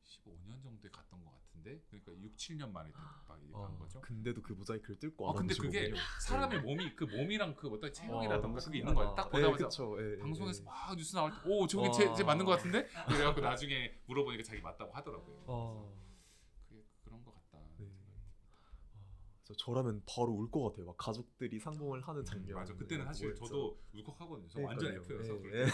15년 정도에 갔던 것 같은데 그러니까 6, 7년 만에 간 거죠. 근데도 그 모자이크를 뚫고 안 근데 오신 그게 거군요. 사람의 몸이 그 몸이랑 그 어떤 체형이라던가 그게 있는 거예요. 딱 네, 보자마자 그쵸. 예, 예, 방송에서 예. 막 뉴스 나올 때 저게 와. 제 맞는 것 같은데? 그래갖고 나중에 물어보니까 자기 맞다고 하더라고요. 아. 그게 그런 것 같다. 네. 저라면 바로 울 것 같아요. 막 가족들이 상봉을 하는 장면. 맞아. 그때는 사실 보면서. 저도 울컥하거든요. 저 완전 그러니까요. F여서 예, 그럴 예. 때.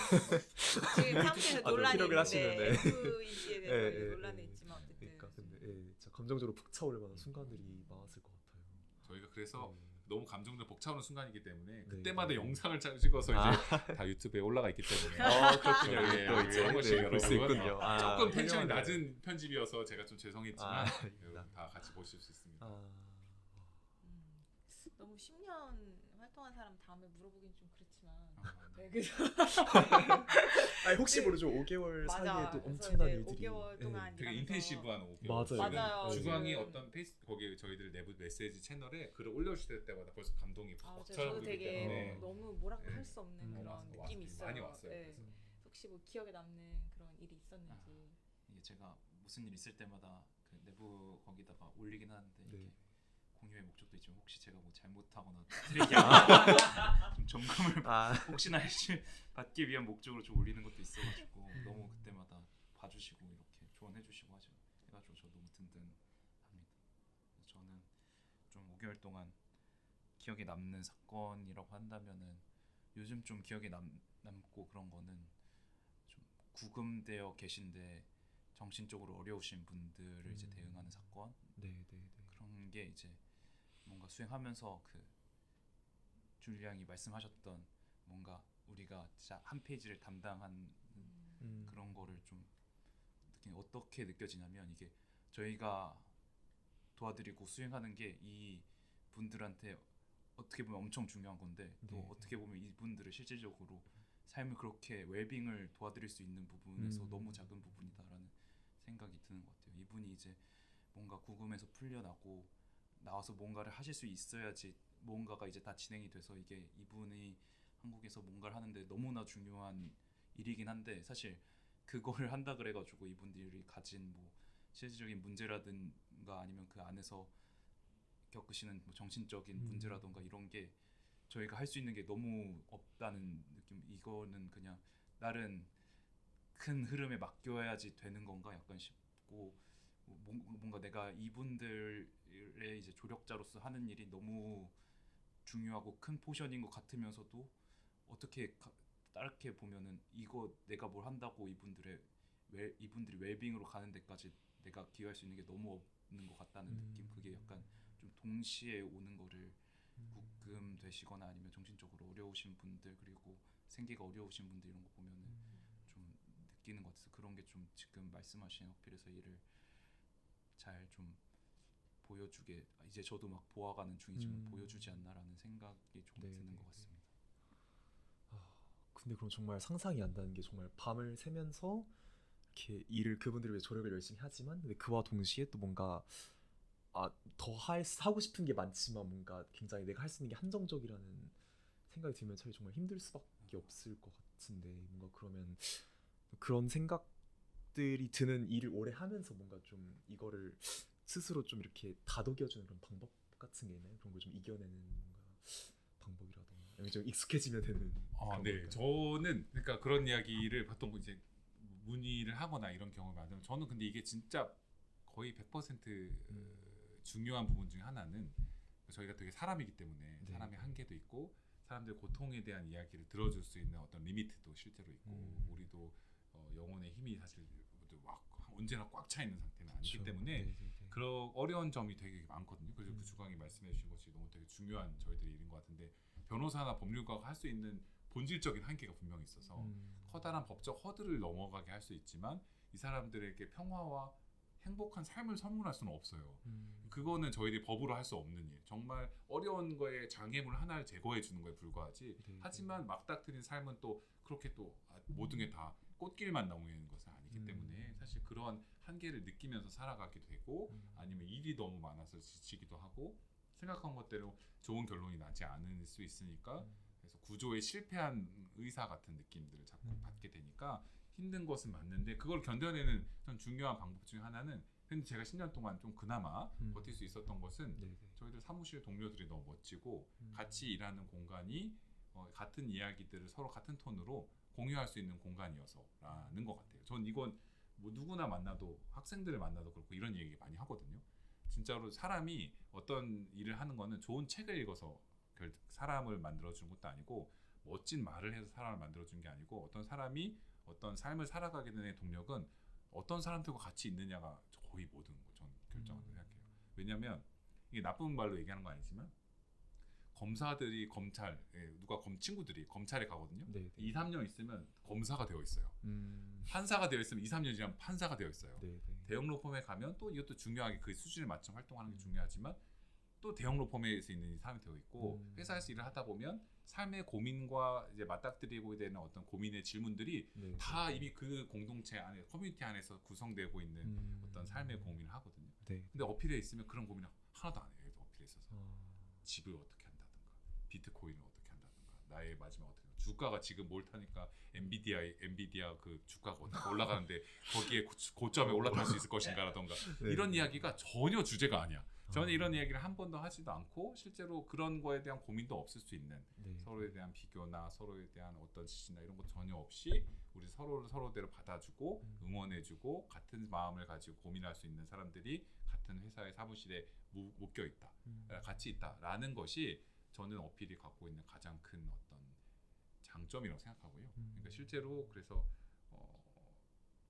지금 사무실에서 아, 논란이 기록을 하시는, 있는데 네. F인지에 대해서 예, 예, 논란이 예. 있지만 어쨌든 그러니까 근데 진짜 감정적으로 북차오를 만한 순간들이 많았을 것 같아요. 저희가 그래서 네. 너무 감정들 벅차오는 순간이기 때문에 네, 그때마다 네. 영상을 찍어서 이제 다 유튜브에 올라가 있기 때문에 그렇군요. 예, 이게 또 예, 이제 한 번씩 네, 볼수 여러분 있군요. 조금 텐션이 훌륭하네요. 낮은 편집이어서 제가 좀 죄송했지만 아닙니다. 여러분 다 같이 보실 수 있습니다. 너무 10년 활동한 사람 다음에 물어보긴 좀 그렇지만 네. 네, 그래서 아니 혹시 모르죠. 5개월 맞아. 사이에 또 그래서 엄청난 이제 일들이. 5개월 동안 되게 일하면서 인텐시브한 5개월. 맞아요. 맞아요. 주광이 지금. 어떤 거기 저희들 내부 메시지 채널에 글을 올려주실 때마다 벌써 감동이 벅 저도 차오르기 되게 때문에 너무 뭐라고 할 수 없는 그런 와서 느낌이 있어요. 많이 왔어요. 네. 그래서. 혹시 뭐 기억에 남는 그런 일이 있었는지. 이게 제가 무슨 일 있을 때마다 그 내부 거기다가 올리긴 하는데 네. 이게 공유의 목적도 있지만 혹시 제가 뭐 잘못하거나 좀 점검을 혹시나 받기 위한 목적으로 좀 올리는 것도 있어가지고 너무 그때마다 봐주시고 이렇게 조언해주시고 해가지고 저 너무 든든합니다. 그래서 저는 좀 5개월 동안 기억에 남는 사건이라고 한다면은 요즘 좀 기억에 남고 그런 거는 좀 구금되어 계신데 정신적으로 어려우신 분들을 이제 대응하는 사건 네, 네, 네. 그런 게 이제 뭔가 수행하면서 그 줄리앙이 말씀하셨던 뭔가 우리가 진짜 한 페이지를 담당한 그런 거를 좀 어떻게 느껴지냐면 이게 저희가 도와드리고 수행하는 게 이 분들한테 어떻게 보면 엄청 중요한 건데 또 네. 어떻게 보면 이분들을 실질적으로 삶을 그렇게 웰빙을 도와드릴 수 있는 부분에서 너무 작은 부분이다라는 생각이 드는 것 같아요. 이분이 이제 뭔가 구금에서 풀려나고 나와서 뭔가를 하실 수 있어야지 뭔가가 이제 다 진행이 돼서 이게 이분이 한국에서 뭔가를 하는데 너무나 중요한 일이긴 한데 사실 그거를 한다 그래가지고 이분들이 가진 뭐 실질적인 문제라든가 아니면 그 안에서 겪으시는 뭐 정신적인 문제라든가 이런 게 저희가 할 수 있는 게 너무 없다는 느낌. 이거는 그냥 다른 큰 흐름에 맡겨야지 되는 건가 약간 싶고 뭔가 내가 이분들의 이제 조력자로서 하는 일이 너무 중요하고 큰 포션인 것 같으면서도 어떻게 다르게 보면은 이거 내가 뭘 한다고 이분들이 웰빙으로 가는 데까지 내가 기여할 수 있는 게 너무 없는 것 같다는 느낌. 그게 약간 좀 동시에 오는 거를 구금 되시거나 아니면 정신적으로 어려우신 분들 그리고 생계가 어려우신 분들 이런 거 보면은 좀 느끼는 것 같아서 그런 게 좀 지금 말씀하신 어필에서 일을 잘 좀 보여주게 이제 저도 막 보아가는 중이지만 보여주지 않나라는 생각이 조금 네, 드는 네, 것 네. 같습니다. 근데 그럼 정말 상상이 안 되는 게 정말 밤을 새면서 이렇게 일을 그분들을 위해 조력을 열심히 하지만 근데 그와 동시에 또 뭔가 하고 싶은 게 많지만 뭔가 굉장히 내가 할 수 있는 게 한정적이라는 생각이 들면 차라리 정말 힘들 수밖에 없을 것 같은데 뭔가 그러면 그런 생각들이 드는 일을 오래 하면서 뭔가 좀 이거를 스스로 좀 이렇게 다독여주는 그런 방법 같은 게 있나요? 그런 걸 좀 이겨내는 뭔가 방법이라던가 아니면 좀 익숙해지면 되는 그런 네. 걸까요? 저는 그러니까 그런 이야기를 보통 이제 문의를 하거나 이런 경험이 많으면 저는 근데 이게 진짜 거의 100% 중요한 부분 중에 하나는 저희가 되게 사람이기 때문에 네. 사람의 한계도 있고 사람들의 고통에 대한 이야기를 들어줄 수 있는 어떤 리미트도 실제로 있고 우리도 영혼의 힘이 사실 막 언제나 꽉 차 있는 상태는 아니기 그렇죠. 때문에 네, 네, 네. 그런 어려운 점이 되게 많거든요. 그래서 그 주강이 말씀해 주신 것이 너무 되게 중요한 저희들의 일인 것 같은데 변호사나 법률가가 할 수 있는 본질적인 한계가 분명히 있어서 커다란 법적 허들을 넘어가게 할 수 있지만 이 사람들에게 평화와 행복한 삶을 선물할 수는 없어요. 그거는 저희들이 법으로 할 수 없는 일. 정말 어려운 거에 장애물 하나를 제거해 주는 거에 불과하지. 네, 하지만 막닥뜨린 삶은 또 그렇게 또 모든 게 다 꽃길만 나오는 것은 아니기 때문에 사실 그런 한계를 느끼면서 살아가기도 되고 아니면 일이 너무 많아서 지치기도 하고 생각한 것대로 좋은 결론이 나지 않을 수 있으니까 그래서 구조에 실패한 의사 같은 느낌들을 자꾸 받게 되니까 힘든 것은 맞는데 그걸 견뎌내는 전 중요한 방법 중에 하나는 근데 제가 10년 동안 좀 그나마 버틸 수 있었던 것은 네, 네. 저희들 사무실 동료들이 너무 멋지고 같이 일하는 공간이 같은 이야기들을 서로 같은 톤으로 공유할 수 있는 공간이어서라는 것 같아요. 전 이건 뭐 누구나 만나도 학생들을 만나도 그렇고 이런 얘기 많이 하거든요. 진짜로 사람이 어떤 일을 하는 거는 좋은 책을 읽어서 사람을 만들어주는 것도 아니고 멋진 말을 해서 사람을 만들어주는 게 아니고 어떤 사람이 어떤 삶을 살아가게 되는 동력은 어떤 사람들과 같이 있느냐가 거의 모든 거 전 결정한다고 생각해요. 왜냐하면 이게 나쁜 말로 얘기하는 건 아니지만 검사들이 누가 친구들이 검찰에 가거든요. 네, 네. 2, 3년 있으면 검사가 되어 있어요. 판사가 되어 있으면 2, 3년 지나면 판사가 되어 있어요. 네, 네. 대형 로펌에 가면 또 이것도 중요하게 그 수준에 맞춰 활동하는 게 중요하지만 또 대형 로펌에서 있는 사람이 되어 있고 회사에서 일을 하다 보면 삶의 고민과 이제 맞닥뜨리고 되는 어떤 고민의 질문들이 네, 다 네. 이미 그 공동체 안에 커뮤니티 안에서 구성되고 있는 어떤 삶의 고민을 하거든요. 네. 근데 어필에 있으면 그런 고민을 하나도 안 해요. 어필에 있어서 어, 집을 어떻게 한다든가 비트코인을 어떻게 한다든가 나의 마지막 어떻게 주가가 지금 뭘 타니까 엔비디아 그 주가가 어떻게 올라가는데 거기에 고점에 올라탈 수 있을 것인가라던가 네. 이런 이야기가 전혀 주제가 아니야. 저는 이런 이야기를 한 번도 하지도 않고 실제로 그런 거에 대한 고민도 없을 수 있는 네. 서로에 대한 비교나 서로에 대한 어떤 지시나 이런 거 전혀 없이 우리 서로를 서로대로 받아주고 응원해주고 같은 마음을 가지고 고민할 수 있는 사람들이 같은 회사의 사무실에 묶여 있다, 같이 있다라는 것이 저는 어필이 갖고 있는 가장 큰 어떤 장점이라고 생각하고요. 그러니까 실제로 그래서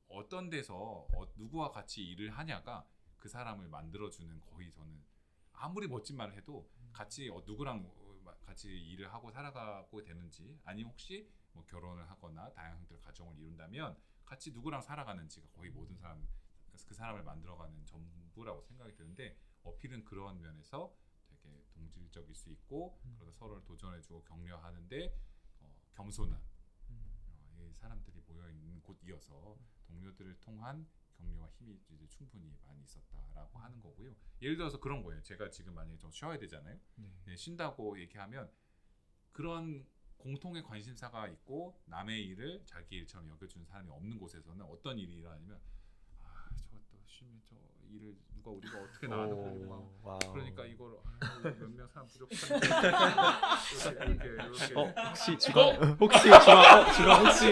어떤 데서 누구와 같이 일을 하냐가 그 사람을 만들어주는, 거의 저는 아무리 멋진 말을 해도 같이 누구랑 같이 일을 하고 살아가고 되는지, 아니면 혹시 뭐 결혼을 하거나 다양한 형태의 가정을 이룬다면 같이 누구랑 살아가는지가 거의 모든 사람, 그 사람을 만들어가는 전부라고 생각이 드는데, 어필은 그런 면에서 되게 동질적일 수 있고, 그러다 서로를 도전해주고 격려하는데 겸손한 이 사람들이 모여 있는 곳이어서 동료들을 통한 격려와 힘이 이제 충분히 많이 있었다라고 하는 거고요. 예를 들어서 그런 거예요. 제가 지금 만약에 좀 쉬어야 되잖아요. 네, 쉰다고 얘기하면 그런 공통의 관심사가 있고 남의 일을 자기 일처럼 여겨주는 사람이 없는 곳에서는 어떤 일이 일어나냐면, 저것도 쉬면 저 일을 누가 우리가 어떻게 나누고 막 와우. 그러니까 이걸 몇 명 사람 부족한데 이렇게 혹시 주방 혹시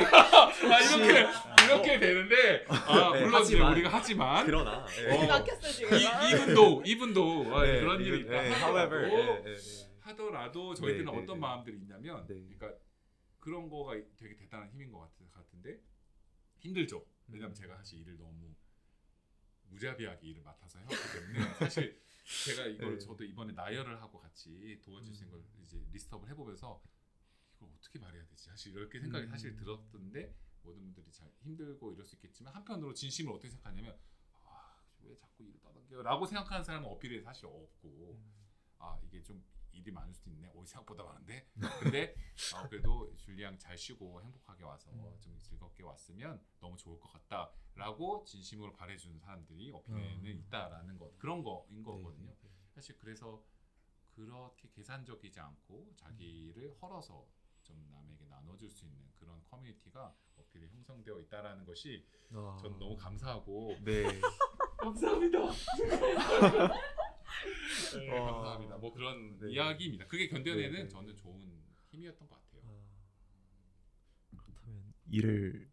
이렇게 되는데 네, 물론 이제 하지만. 우리가 하지만 그러나 막혔어 지금. 이분도 네, 그런 일이 있다 however, 하더라도 저희들은 네, 어떤 네. 마음들이 있냐면, 네. 그러니까 그런 거가 되게 대단한 힘인 것 같은데 힘들죠. 왜냐면 제가 사실 일을 너무 무자비하게 일을 맡아서 해왔기 때문에 사실 제가 이걸 네. 저도 이번에 나열을 하고 같이 도와주신 걸 이제 리스트업을 해보면서 이걸 어떻게 말해야 되지? 사실 이렇게 생각이 사실 들었던데, 모든 분들이 잘 힘들고 이럴 수 있겠지만 한편으로 진심을 어떻게 생각하냐면, 왜 자꾸 일을 떠넘겨요? 라고 생각하는 사람은 어필에 사실 없고, 이게 좀 일이 많을 수도 있네. 생각보다 많은데. 근데 그래도 줄리앙 잘 쉬고 행복하게 와서 좀 즐겁게 왔으면 너무 좋을 것 같다라고 진심으로 바래주는 사람들이 어필에는 있다라는 것, 그런 거인 거거든요. 사실 그래서 그렇게 계산적이지 않고 자기를 헐어서 좀 남에게 나눠줄 수 있는 그런 커뮤니티가 어필에 형성되어 있다라는 것이 전 너무 감사하고 네. 감사합니다. 네, 감사합니다. 뭐 그런 네. 이야기입니다. 그게 견뎌내는 네, 네. 저는 좋은 힘이었던 것 같아요. 그렇다면 일을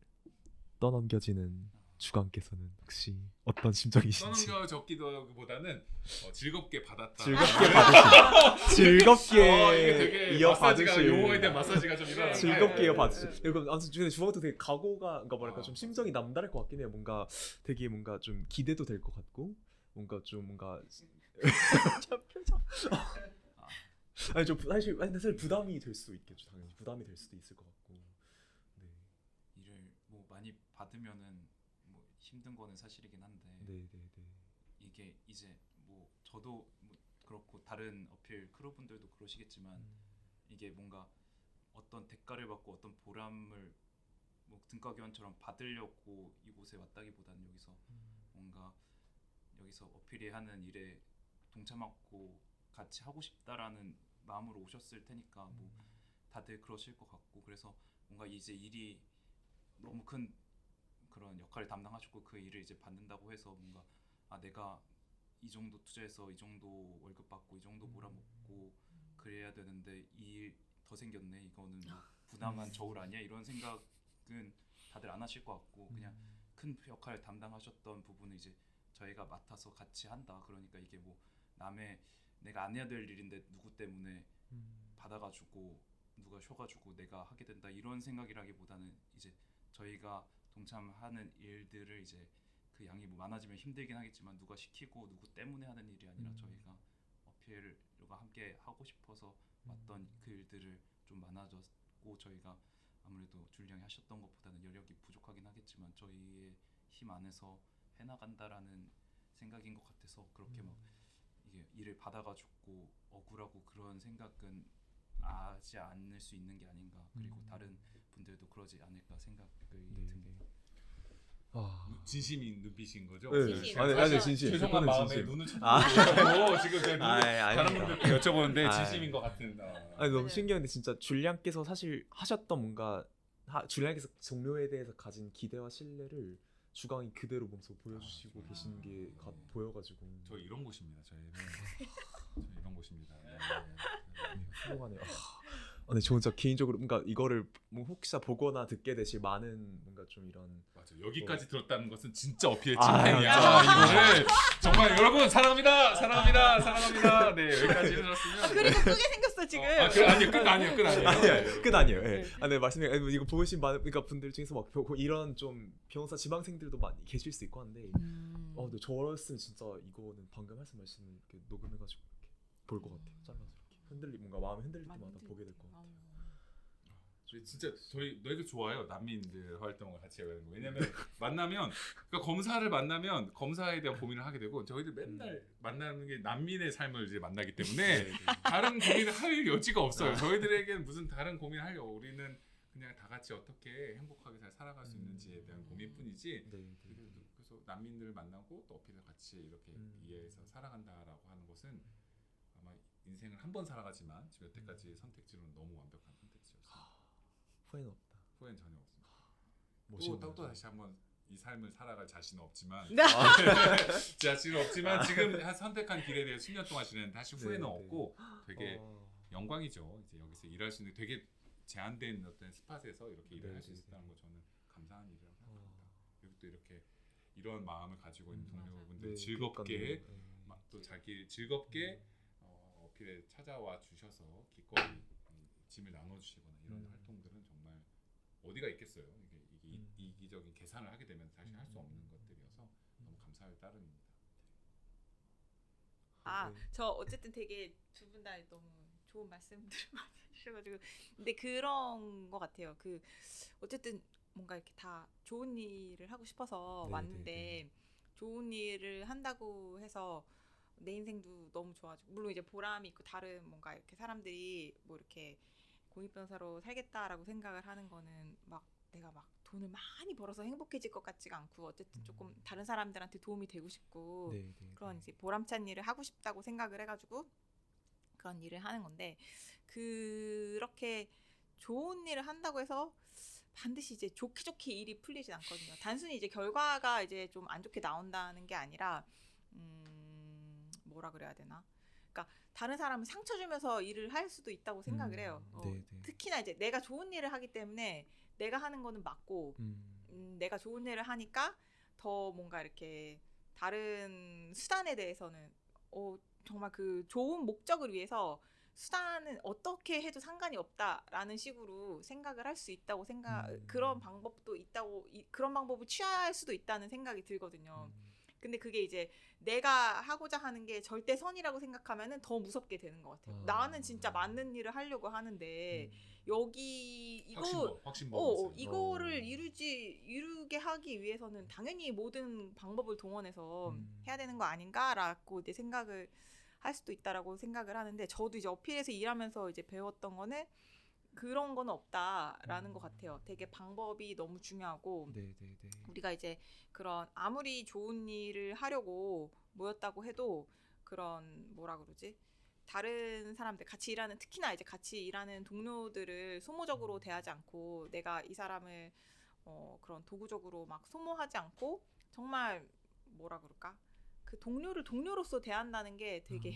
떠넘겨지는 주관께서는 혹시 어떤 심정이신지? 떠넘겨졌기보다는 즐겁게 받았다. 즐겁게 이게 되게 이어받으실 마사지가, 용어에 대한 마사지가 좀 일어나는 즐겁게 네. 이어받으실. 그럼 아무튼 중에 주먹도 되게 각오가, 그러니까 뭐랄까 좀 맞아요. 심정이 남다를 것 같긴 해요. 뭔가 되게 뭔가 좀 기대도 될 것 같고, 뭔가 좀 뭔가 저 표정. 아니 좀 사실 부담이 될 수 있겠죠. 당연히 부담이 될 수도 있을 것 같고. 네, 일을 뭐 많이 받으면은 뭐 힘든 거는 사실이긴 한데 네, 네, 네. 이게 이제 뭐 저도 뭐 그렇고 다른 어필 크루분들도 그러시겠지만 이게 뭔가 어떤 대가를 받고 어떤 보람을 뭐 등가교환처럼 받으려고 이곳에 왔다기보다는 뭔가 여기서 어필이 하는 일에 동참하고 같이 하고 싶다라는 마음으로 오셨을 테니까 뭐 다들 그러실 것 같고, 그래서 뭔가 이제 일이 너무 큰 그런 역할을 담당하셨고 그 일을 이제 받는다고 해서 뭔가 내가 이 정도 투자해서 이 정도 월급 받고 이 정도 몰아먹고 그래야 되는데 이 일 더 생겼네, 이거는 뭐 부당한 저울 아니야, 이런 생각은 다들 안 하실 것 같고, 그냥 큰 역할을 담당하셨던 부분을 이제 저희가 맡아서 같이 한다. 그러니까 이게 뭐 남의 내가 안 해야 될 일인데 누구 때문에 받아가지고 누가 쉬어가지고 내가 하게 된다, 이런 생각이라기보다는 이제 저희가 동참하는 일들을 이제 그 양이 뭐 많아지면 힘들긴 하겠지만 누가 시키고 누구 때문에 하는 일이 아니라 저희가 어필과 함께 하고 싶어서 왔던 그 일들을 좀 많아졌고, 저희가 아무래도 줄리앙이 하셨던 것보다는 여력이 부족하긴 하겠지만 저희의 힘 안에서 해나간다라는 생각인 것 같아서 그렇게 막 이게 일을 받아가지고 억울하고 그런 생각은 하지 않을 수 있는 게 아닌가, 그리고 다른 분들도 그러지 않을까 생각이 듭니다. 진심인 눈빛인 거죠? 네. 진심. 아니 진심. 죄송한 그거는 마음에 진심. 눈을 쳐다보고 지금 제 다른 아닙니다. 분들께 여쭤보는데 아, 진심인 것 같은. 아니 너무 맞아요. 신기한데 진짜 줄리앙께서 사실 하셨던 뭔가 줄리앙께서 동료에 대해서 가진 기대와 신뢰를 주강이 그대로 몸소 보여주시고 계신 게 보여가지고 저 이런 곳입니다. 저희는 저 이런 곳입니다. 네. 훌륭하네요. 근데 저 혼자 개인적으로 뭔가 이거를 뭐 혹시나 보거나 듣게 되실 많은 뭔가 좀 이런 맞아. 여기까지 들었다는 것은 진짜 어필의 아, 찐팬이야. 맞아. 이거를 정말 여러분 사랑합니다. 사랑합니다. 사랑합니다. 네, 여기까지 해주셨으면. 그리고 크게 생겼어 지금. 아니요. 끝 아니에요. 끝 아니에요. 아니에요. 끝 아니에요. 예. 네. 아, 네 말씀해. 이거 보신 많은 그러니까 분들 중에서 막 이런 좀 변호사 지망생들도 많이 계실 수 있고 한데, 근데 저였으면 진짜 이거는 방금 말씀하신 이렇게 녹음해가지고 이렇게 볼 것 같아요. 잘라서 이렇게 뭔가 마음이 흔들릴 때마다 보게 될 것 같아요. 진짜 너희들 좋아요. 난민들 활동을 같이 하는 거. 왜냐면 만나면 그러니까 검사를 만나면 검사에 대한 고민을 하게 되고 저희들 맨날 만나는 게 난민의 삶을 이제 만나기 때문에 네, 네. 다른 고민을 할 여지가 없어요. 저희들에게는 무슨 다른 고민을 하려고 우리는 그냥 다 같이 어떻게 행복하게 잘 살아갈 수 있는지에 대한 고민뿐이지. 네, 네. 그래서 난민들을 만나고 또 어필을 같이 이렇게 이해해서 살아간다라고 하는 것은 아마 인생을 한 번 살아가지만 지금 여태까지 선택지로는 너무 완벽한 선택지였어요. 후회는 없다. 후회는 전혀 없습니다. 멋있는 또 다시 한번 이 삶을 살아갈 자신은 없지만 네. 자신은 없지만 지금 선택한 길에 대해 10년 동안 지내는 다시 후회는 네, 없고 되게 어, 영광이죠. 이제 여기서 일할 수 있는 되게 제한된 어떤 스팟에서 이렇게 일을 네, 할 수 네, 있었다는 거 저는 감사한 일이라고 생각합니다. 어. 그리고 또 이렇게 이런 마음을 가지고 있는 동료분들 네, 즐겁게 그러니까요. 네. 막 또 자기 즐겁게 어필에 찾아와 주셔서 기꺼이 짐을 나눠주시거나 이런 활동들은 정말 어디가 있겠어요. 이게 이기적인 계산을 하게 되면 사실 할 수 없는 것들이어서 너무 감사할 따름입니다. 저 어쨌든 되게 두 분 다 너무 좋은 말씀들을 많이 해주셔가지고 근데 그런 거 같아요. 어쨌든 뭔가 이렇게 다 좋은 일을 하고 싶어서 네, 왔는데 네, 네. 좋은 일을 한다고 해서 내 인생도 너무 좋아지고 물론 이제 보람이 있고 다른 뭔가 이렇게 사람들이 뭐 이렇게 공익 변호사로 살겠다라고 생각을 하는 거는 막 내가 막 돈을 많이 벌어서 행복해질 것 같지가 않고 어쨌든 조금 다른 사람들한테 도움이 되고 싶고 네, 네, 그런 네. 이제 보람찬 일을 하고 싶다고 생각을 해가지고 그런 일을 하는 건데 그렇게 좋은 일을 한다고 해서 반드시 이제 좋게 일이 풀리진 않거든요. 단순히 이제 결과가 이제 좀 안 좋게 나온다는 게 아니라 뭐라 그래야 되나? 그러니까 다른 사람을 상처 주면서 일을 할 수도 있다고 생각을 해요. 네, 네. 특히나 이제 내가 좋은 일을 하기 때문에 내가 하는 거는 맞고 내가 좋은 일을 하니까 더 뭔가 이렇게 다른 수단에 대해서는 정말 그 좋은 목적을 위해서 수단은 어떻게 해도 상관이 없다라는 식으로 생각을 할 수 있다고 그런 방법도 있다고 그런 방법을 취할 수도 있다는 생각이 들거든요. 근데 그게 이제 내가 하고자 하는 게 절대 선이라고 생각하면은 더 무섭게 되는 것 같아요. 나는 진짜 맞는 일을 하려고 하는데 여기 확신범 이거를 이루게 하기 위해서는 당연히 모든 방법을 동원해서 해야 되는 거 아닌가라고 이제 생각을 할 수도 있다라고 생각을 하는데 저도 이제 어필에서 일하면서 이제 배웠던 거는 그런 거는 없다라는 것 같아요. 되게 방법이 너무 중요하고 네, 네, 네. 우리가 이제 그런 아무리 좋은 일을 하려고 모였다고 해도 그런 뭐라 그러지? 다른 사람들 특히나 이제 같이 일하는 동료들을 소모적으로 대하지 않고 내가 이 사람을 그런 도구적으로 막 소모하지 않고 정말 뭐라 그럴까? 그 동료를 동료로서 대한다는 게 되게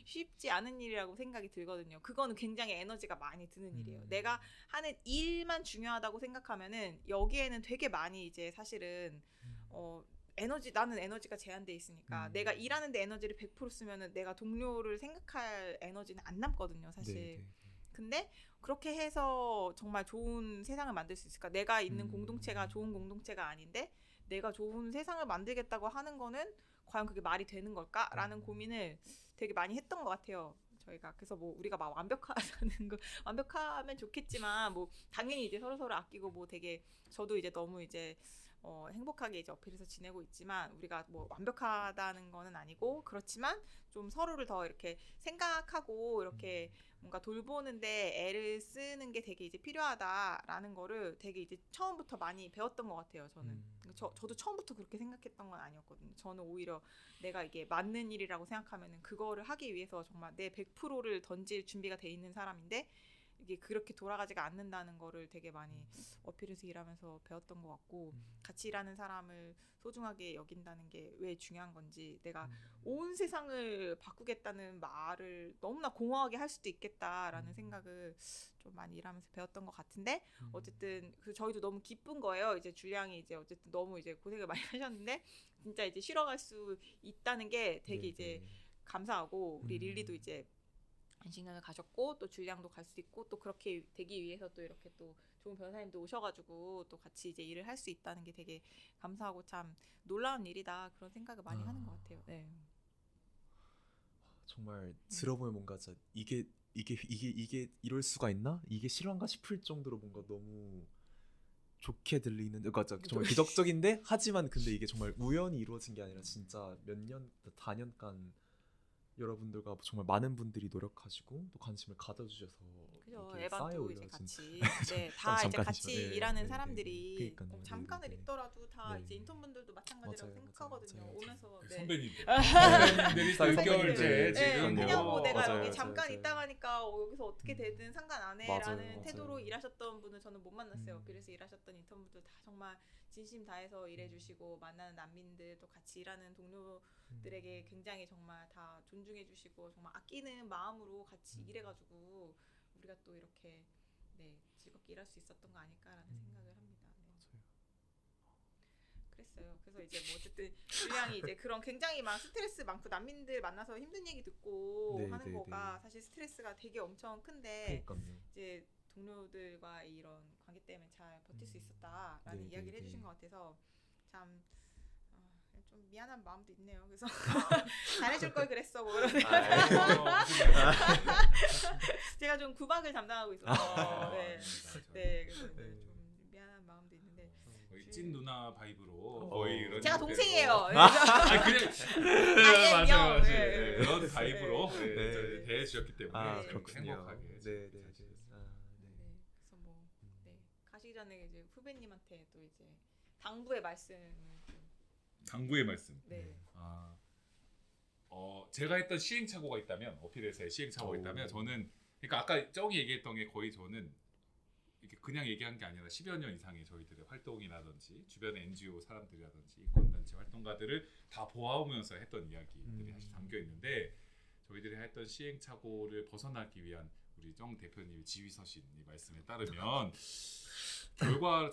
쉽지 않은 일이라고 생각이 들거든요. 그거는 굉장히 에너지가 많이 드는 일이에요. 내가 하는 일만 중요하다고 생각하면은 여기에는 되게 많이 이제 사실은 나는 에너지가 제한돼 있으니까 내가 일하는데 에너지를 100% 쓰면은 내가 동료를 생각할 에너지는 안 남거든요, 사실. 네, 네. 근데 그렇게 해서 정말 좋은 세상을 만들 수 있을까? 내가 있는 공동체가 좋은 공동체가 아닌데 내가 좋은 세상을 만들겠다고 하는 거는 과연 그게 말이 되는 걸까라는 고민을 되게 많이 했던 것 같아요. 저희가 그래서 뭐 우리가 막 완벽하면 좋겠지만 뭐 당연히 이제 서로 아끼고 뭐 되게 저도 이제 너무 이제 행복하게 이제 어필해서 지내고 있지만 우리가 뭐 완벽하다는 거는 아니고 그렇지만 좀 서로를 더 이렇게 생각하고 이렇게 뭔가 돌보는데 애를 쓰는 게 되게 이제 필요하다라는 거를 되게 이제 처음부터 많이 배웠던 것 같아요. 저는 저도 처음부터 그렇게 생각했던 건 아니었거든요. 저는 오히려 내가 이게 맞는 일이라고 생각하면은 그거를 하기 위해서 정말 내 100%를 던질 준비가 돼 있는 사람인데 이게 그렇게 돌아가지가 않는다는 거를 되게 많이 어필해서 일하면서 배웠던 것 같고 같이 일하는 사람을 소중하게 여긴다는 게 왜 중요한 건지 내가 온 세상을 바꾸겠다는 말을 너무나 공허하게 할 수도 있겠다라는 생각을 좀 많이 일하면서 배웠던 것 같은데 어쨌든 그 저희도 너무 기쁜 거예요. 이제 줄리앙이 이제 어쨌든 너무 이제 고생을 많이 하셨는데 진짜 이제 쉬러갈 수 있다는 게 되게 이제 감사하고 우리 릴리도 이제 안식년을 가셨고 또 줄리앙도 갈 수 있고 또 그렇게 되기 위해서 또 이렇게 또 좋은 변호사님도 오셔가지고 또 같이 이제 일을 할 수 있다는 게 되게 감사하고 참 놀라운 일이다 그런 생각을 많이 하는 것 같아요. 네. 정말 들어보면 뭔가 진짜 이게 이럴 수가 있나? 이게 실화인가 싶을 정도로 뭔가 너무 좋게 들리는 그러니까 정말 기적적인데 하지만 근데 이게 정말 우연히 이루어진 게 아니라 진짜 몇 년, 다년간 여러분들과 정말 많은 분들이 노력하시고 또 관심을 가져주셔서 그죠. 이게 에반도 이제 쌓여올려진 같이 네, 다 이제 잠깐이지만, 같이 네, 일하는 네, 사람들이 네, 그러니까요. 뭐 잠깐을 네, 네. 있더라도 다 네. 이제 인턴분들도 마찬가지라고 맞아요, 생각하거든요. 맞아요. 오면서 네. 선배님들 선배님들. 6개월째 네, 지금 그냥 뭐 내가 맞아요, 여기 맞아요, 잠깐 맞아요. 있다 가니까 여기서 어떻게 되든 상관 안 맞아요, 해라는 맞아요. 태도로 일하셨던 분은 저는 못 만났어요. 음. 그래서 일하셨던 인턴분들 다 정말 진심 다해서 일해주시고 만나는 난민들 또 같이 일하는 동료들에게 굉장히 정말 다 존중해주시고 정말 아끼는 마음으로 같이 일해가지고 우리가 또 이렇게 네, 즐겁게 일할 수 있었던 거 아닐까라는 생각을 합니다. 네. 그랬어요. 그래서 이제 뭐 어쨌든 줄리앙이 이제 그런 굉장히 막 스트레스 많고 난민들 만나서 힘든 얘기 듣고 네, 하는 네, 거가 네. 사실 스트레스가 되게 엄청 큰데 그러니까요. 이제 동료들과 이런 관계 때문에 잘 버틸 수 있었다라는 네, 이야기를 네, 해주신 네. 것 같아서 참 좀 미안한 마음도 있네요. 그래서 잘해줄 걸 그랬어 뭐 이런 제가 좀 구박을 담당하고 있어서 네. 네, 그래서 이제 좀 미안한 마음도 있는데 거의 찐 누나 바이브로 어. 거의 이런 제가 형태로. 동생이에요. 아 그냥 아니에요. 맞아요. 네. 네, 그런 바이브로 네. 네, 대해주셨기 때문에 아 네. 그렇군요. 행복하게 네, 네, 네. 잘 지냈어요. 아, 네. 네, 그래서 뭐 네, 가시기 전에 이제 후배님한테 또 이제 당부의 말씀을 좀 당부의 말씀. 네. 아, 제가 했던 시행착오가 있다면 어필에서의 시행착오가 오. 있다면 저는 그러니까 아까 정이 얘기했던 게 거의 저는 이렇게 그냥 얘기한 게 아니라 10여 년 이상의 저희들의 활동이라든지 주변의 NGO 사람들이라든지 인권단체 활동가들을 다 보아오면서 했던 이야기들이 사실 담겨 있는데 저희들이 했던 시행착오를 벗어나기 위한 우리 정 대표님의 지휘서신이 말씀에 따르면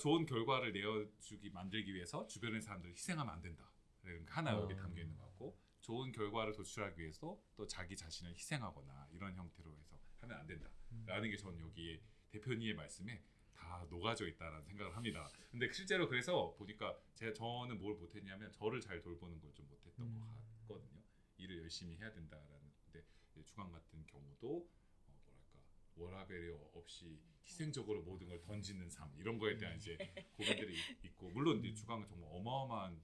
좋은 결과를 내어주기 만들기 위해서 주변의 사람들을 희생하면 안 된다. 그러니까 하나 여기 담겨 있는 것 같고 좋은 결과를 도출하기 위해서 또 자기 자신을 희생하거나 이런 형태로 해서 하면 안 된다라는 게 저는 여기에 대표님의 말씀에 다 녹아져 있다라는 생각을 합니다. 근데 실제로 그래서 보니까 저는 뭘 못했냐면 저를 잘 돌보는 걸 좀 못했던 것 같거든요. 일을 열심히 해야 된다라는. 근데 주간 같은 경우도 뭐랄까 워라밸이 없이 희생적으로 모든 걸 던지는 삶 이런 거에 대한 이제 고민들이 있고 물론 이제 주간은 정말 어마어마한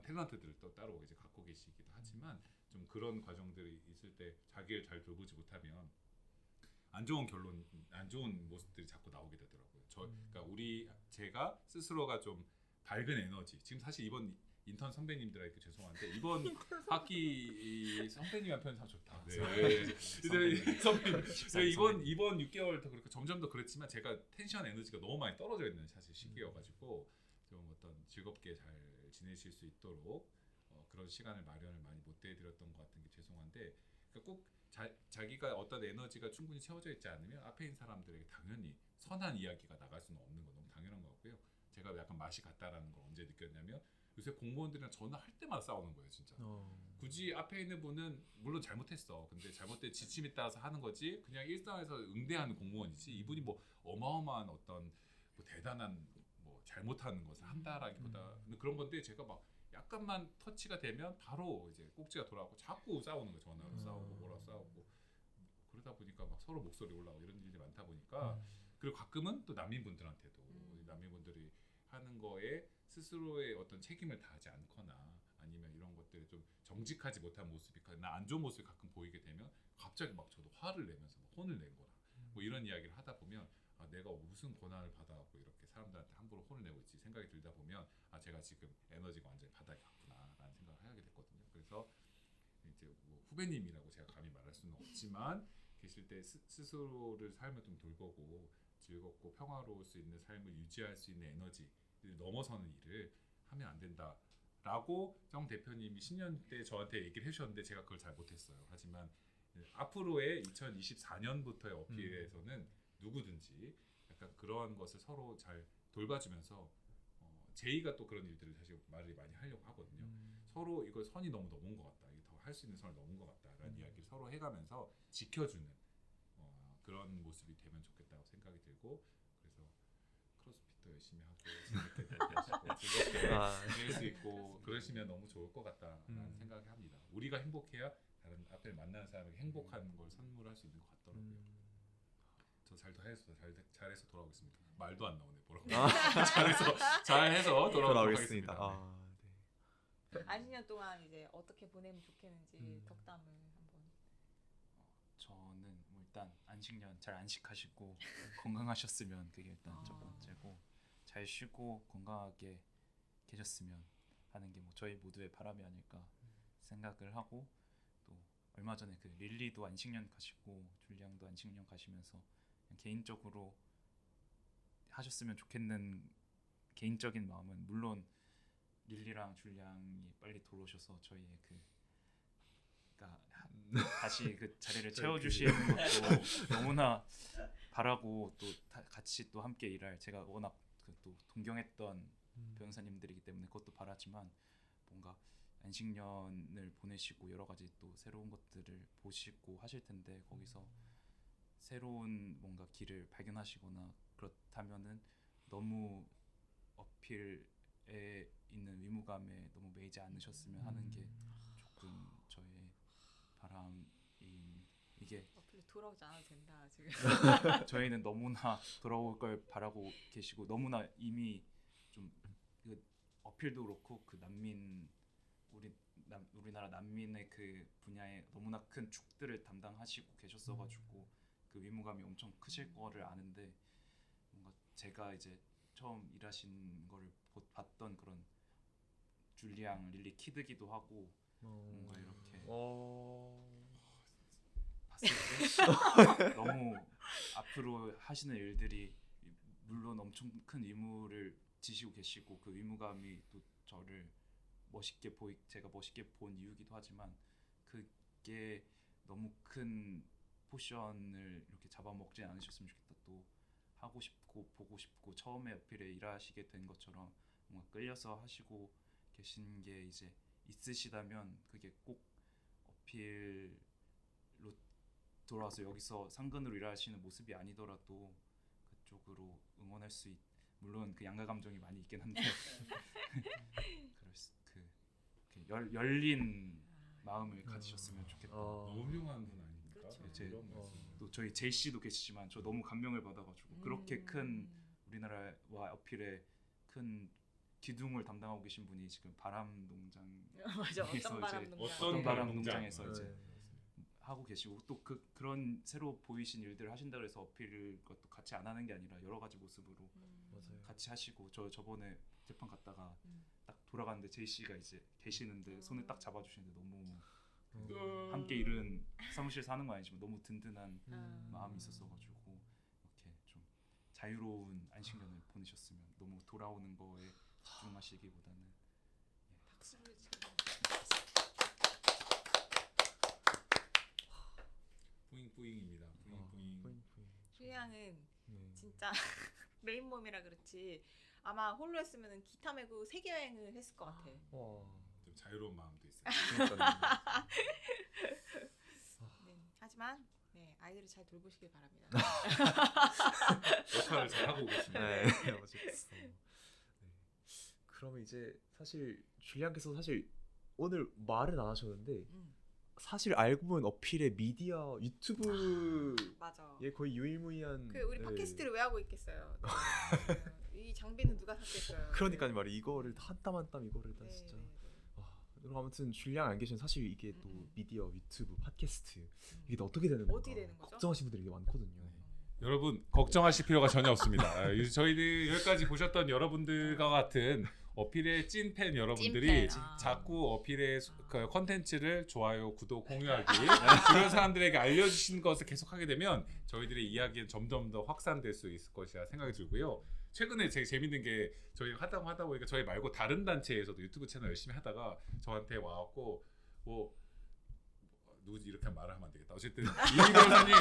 탤런트들을 또 따로 이제 갖고 계시기도 하지만 좀 그런 과정들이 있을 때 자기를 잘 돌보지 못하면 안 좋은 모습들이 자꾸 나오게 되더라고요. 그러니까 제가 스스로가 좀 밝은 에너지. 지금 사실 이번 인턴 선배님들에게 죄송한데 이번 학기 선배님한 표현 참 좋다. 네. 선배님. 이번 6개월 더 그렇고 점점 더 그랬지만 제가 텐션 에너지가 너무 많이 떨어져 있는 사실 시기여가지고 좀 어떤 즐겁게 잘 지내실 수 있도록 그런 시간을 마련을 많이 못 해드렸던 것 같은 게 죄송한데 그러니까 꼭 자기가 어떤 에너지가 충분히 채워져 있지 않으면 앞에 있는 사람들에게 당연히 선한 이야기가 나갈 수는 없는 건 너무 당연한 것 같고요. 제가 약간 맛이 갔다라는 걸 언제 느꼈냐면 요새 공무원들이랑 전화할 때마다 싸우는 거예요, 진짜. 굳이 앞에 있는 분은 물론 잘못했어. 근데 잘못된 지침에 따라서 하는 거지. 그냥 일상에서 응대하는 공무원이지. 이분이 뭐 어마어마한 어떤 뭐 대단한 뭐 잘못하는 것을 한다라기보다 그런 건데 제가 막 약간만 터치가 되면 바로 이제 꼭지가 돌아가고 자꾸 싸우는 거예요. 전화로 싸우고 뭐라 싸우고 그러다 보니까 막 서로 목소리 올라오고 이런 일이 많다 보니까 그리고 가끔은 또 난민분들한테도 난민분들이 하는 거에 스스로의 어떤 책임을 다하지 않거나 아니면 이런 것들에 좀 정직하지 못한 모습이 안 좋은 모습이 가끔 보이게 되면 갑자기 막 저도 화를 내면서 막 혼을 내거나 뭐 이런 이야기를 하다 보면 내가 무슨 고난을 받아갖고 이렇게 사람들한테 함부로 혼을 내고 있지 생각이 들다 보면 제가 지금 에너지가 완전히 바닥에 갔구나라는 생각을 하게 됐거든요. 그래서 이제 뭐 후배님이라고 제가 감히 말할 수는 없지만 계실 때 스스로를 삶을 좀 돌보고 즐겁고 평화로울 수 있는 삶을 유지할 수 있는 에너지를 넘어서는 일을 하면 안 된다라고 정 대표님이 10년 때 저한테 얘기를 해주셨는데 제가 그걸 잘 못했어요. 하지만 앞으로의 2024년부터의 어필에서는 누구든지 약간 그런 것을 서로 잘 돌봐주면서 제이가 또 그런 일들을 사실 말을 많이 하려고 하거든요. 서로 이걸 선이 너무 넘은 것 같다. 이게 더 할 수 있는 선을 넘은 것 같다라는 이야기를 서로 해가면서 지켜주는 그런 모습이 되면 좋겠다고 생각이 들고 그래서 크로스핏도 열심히 하고 재밌게 하시고 즐겁게 지낼 수 있고 그러시면 너무 좋을 것 같다라는 생각을 합니다. 우리가 행복해야 다른 앞에 만나는 사람에게 행복한 걸 선물할 수 있는 것 같더라고요. 저 잘해서 돌아오겠습니다. 말도 안 나오네 뭐라고. 잘해서 돌아오도록 하겠습니다. 네. 안식년 동안 이제 어떻게 보내면 좋겠는지 덕담을 한번. 저는 뭐 일단 안식년 잘 안식하시고 건강하셨으면 그게 일단 첫 번째고 잘 쉬고 건강하게 계셨으면 하는 게 뭐 저희 모두의 바람이 아닐까 생각을 하고 또 얼마 전에 그 릴리도 안식년 가시고 줄리앙도 안식년 가시면서 그냥 개인적으로 하셨으면 좋겠는 개인적인 마음은 물론 릴리랑 줄리앙이 빨리 돌아오셔서 저희의 그러니까 다시 그 자리를 채워주시는 것도 너무나 바라고 또 같이 또 함께 일할 제가 워낙 또 동경했던 변호사님들이기 때문에 그것도 바라지만 뭔가 안식년을 보내시고 여러 가지 또 새로운 것들을 보시고 하실 텐데 거기서 새로운 뭔가 길을 발견하시거나 그렇다면은 너무 어필에 있는 위무감에 너무 매이지 않으셨으면 하는 게 조금 저의 바람인 이게 어플 돌아오지 않아도 된다 지금. 저희는 너무나 돌아올 걸 바라고 계시고 너무나 이미 좀 그 어필도 그렇고 그 우리나라 난민의 그 분야에 너무나 큰 축들을 담당하시고 계셨어가지고 그 위무감이 엄청 크실 거를 아는데 뭔가 제가 이제 처음 일하신 거를 봤던 그런 줄리앙 릴리 키드기도 하고 뭔가 이렇게 봤을 때 너무 앞으로 하시는 일들이 물론 엄청 큰 의무를 지시고 계시고 그 의무감이 또 저를 제가 멋있게 본 이유기도 하지만 그게 너무 큰 포션을 이렇게 잡아먹지 않으셨으면 좋겠다. 또 하고 싶고 보고 싶고 처음에 어필에 일하시게 된 것처럼 뭔가 끌려서 하시고 계신 게 이제 있으시다면 그게 꼭 어필로 돌아와서 여기서 상근으로 일하시는 모습이 아니더라도 그쪽으로 응원할 수 물론 그 양가 감정이 많이 있긴 한데 열린 마음을 가지셨으면 좋겠다. 너무 훌륭한 분 아닙니까? 그렇죠. 이런 말씀. 또 저희 제이 씨도 계시지만 저 너무 감명을 받아가지고 그렇게 큰 우리나라와 어필에 큰 기둥을 담당하고 계신 분이 지금 바람 농장에서 맞아. 어떤 바람 농장? 농장에서 이제 하고 계시고 또 그런 새로 보이신 일들을 하신다 그래서 어필을 것도 같이 안 하는 게 아니라 여러 가지 모습으로 맞아요. 같이 하시고 저번에 재판 갔다가 딱 돌아갔는데 제이 씨가 이제 계시는데 손을 딱 잡아주시는데 너무 함께 일은 사무실 사는 건 아니지만 너무 든든한 마음이 있었어가지고 이렇게 좀 자유로운 안식년을 보내셨으면 너무 돌아오는 거에 집중하시기보다는 박수를 치고. 뿌잉뿌잉입니다. 뿌잉뿌잉. 휴양은 네. 진짜 메인 몸이라 그렇지 아마 홀로 했으면 기타 메고 세계 여행을 했을 것 같아. 좀 자유로운 마음도 있어요. 네, 하지만 아이들을 잘 돌보시길 바랍니다. 역할을 잘 하고 계십니다. 네, 멋있어. 네. 그러면 이제 사실 줄리앙께서 사실 오늘 말은 안 하셨는데 사실 알고 보면 어필의 미디어 유튜브에 맞아. 거의 유일무이한. 그 우리 팟캐스트를 왜 하고 있겠어요. 이 장비는 누가 샀겠어요. 그러니까요 말이야 이거를 한 땀 한 땀 이거를 다 진짜. 그럼 아무튼 줄리앙 안 계시면 사실 이게 또 미디어 유튜브 팟캐스트 이게 또 어떻게 되는 어떻게 되는 건가 거죠? 걱정하시는 분들이 되게 많거든요. 여러분 걱정하실 필요가 전혀 없습니다. 저희들 여기까지 보셨던 여러분들과 같은 어필의 찐팬 여러분들이 찐팬, 아. 자꾸 어필의 그 컨텐츠를 좋아요, 구독, 공유하기 주변 사람들에게 알려주시는 것을 계속하게 되면 저희들의 이야기는 점점 더 확산될 수 있을 것이라 생각이 들고요. 최근에 되게 재밌는 게 저희 하다 보니까 저희 말고 다른 단체에서도 유튜브 채널 열심히 하다가 저한테 와갖고 뭐 누구지 이렇게 말을 하면 안 되겠다. 어쨌든 이미 변호사님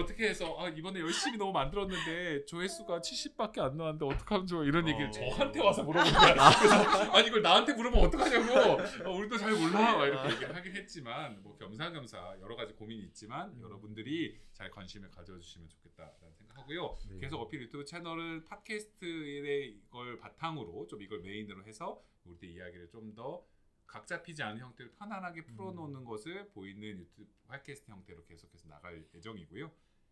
어떻게 해서 이번에 열심히 너무 만들었는데 조회수가 70밖에 안 나왔는데 어떡하면 좋아 이런 얘기를 저한테 와서 물어보는 거야. 그래서 아니 이걸 나한테 물으면 어떡하냐고. 우리도 잘 몰라 막 이렇게 얘기를 하긴 했지만 뭐 겸사겸사 여러 가지 고민이 있지만 여러분들이 잘 관심을 가져주시면 좋겠다라는 생각하고요. 네. 계속 어필 유튜브 채널은 팟캐스트의 이걸 바탕으로 좀 이걸 메인으로 해서 우리들 이야기를 좀 더 각 잡히지 않은 형태로 편안하게 풀어놓는 것을 보이는 유튜브 팟캐스트 형태로 계속해서 나갈 예정이고요.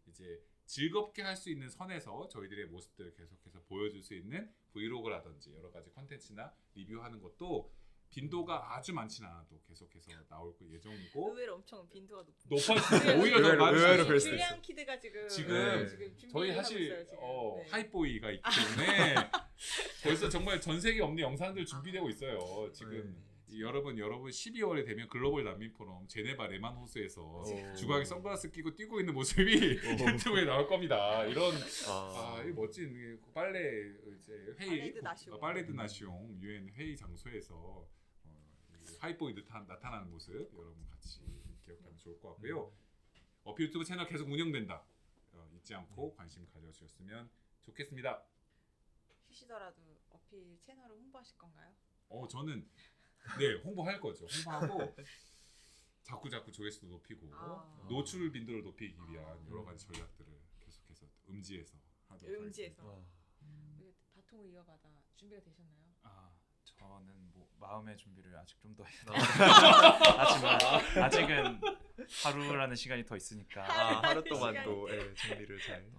이제 즐겁게 할 수 있는 선에서 저희들의 모습들을 계속해서 보여줄 수 있는 브이로그라든지 여러 가지 컨텐츠나 리뷰하는 것도 빈도가 아주 많지는 않아도 계속해서 나올 예정이고 의외로 엄청 빈도가 높은. 높을 수 있어요. 오히려 더 많을 수 의외로 있어요. 그럴 수도 줄리안 있어요. 키드가 지금 지금 저희 준비하고 사실 있어요, 지금. 네. 하이보이가 있기 때문에 벌써 정말 전 세계 없는 영상들 준비되고 있어요. 지금 여러분 12월에 되면 글로벌 난민 포럼 제네바 레만 호수에서 주광이 선글라스 끼고 뛰고 있는 모습이 유튜브에 나올 겁니다. 이런 이 멋진 빨래 이제 회의 빨레드 나시옹 유엔 회의 장소에서 하이보이 나타나는 모습 여러분 같이 기억하면 좋을 것 같고요. 어필 유튜브 채널 계속 운영된다. 잊지 않고 관심 가져주셨으면 좋겠습니다. 쉬시더라도 어필 채널을 홍보하실 건가요? 저는 네 홍보할 거죠. 홍보하고 자꾸 조회수도 높이고 노출 빈도를 높이기 위한 여러 가지 전략들을 계속해서 음지에서 하도록 음지에서. 하겠습니다. 바통을 이어가다 준비가 되셨나요? 저는 뭐 마음의 준비를 아직 좀 더 하지만 아직은 하루라는 시간이 더 있으니까 하루 동안 또 준비를 잘.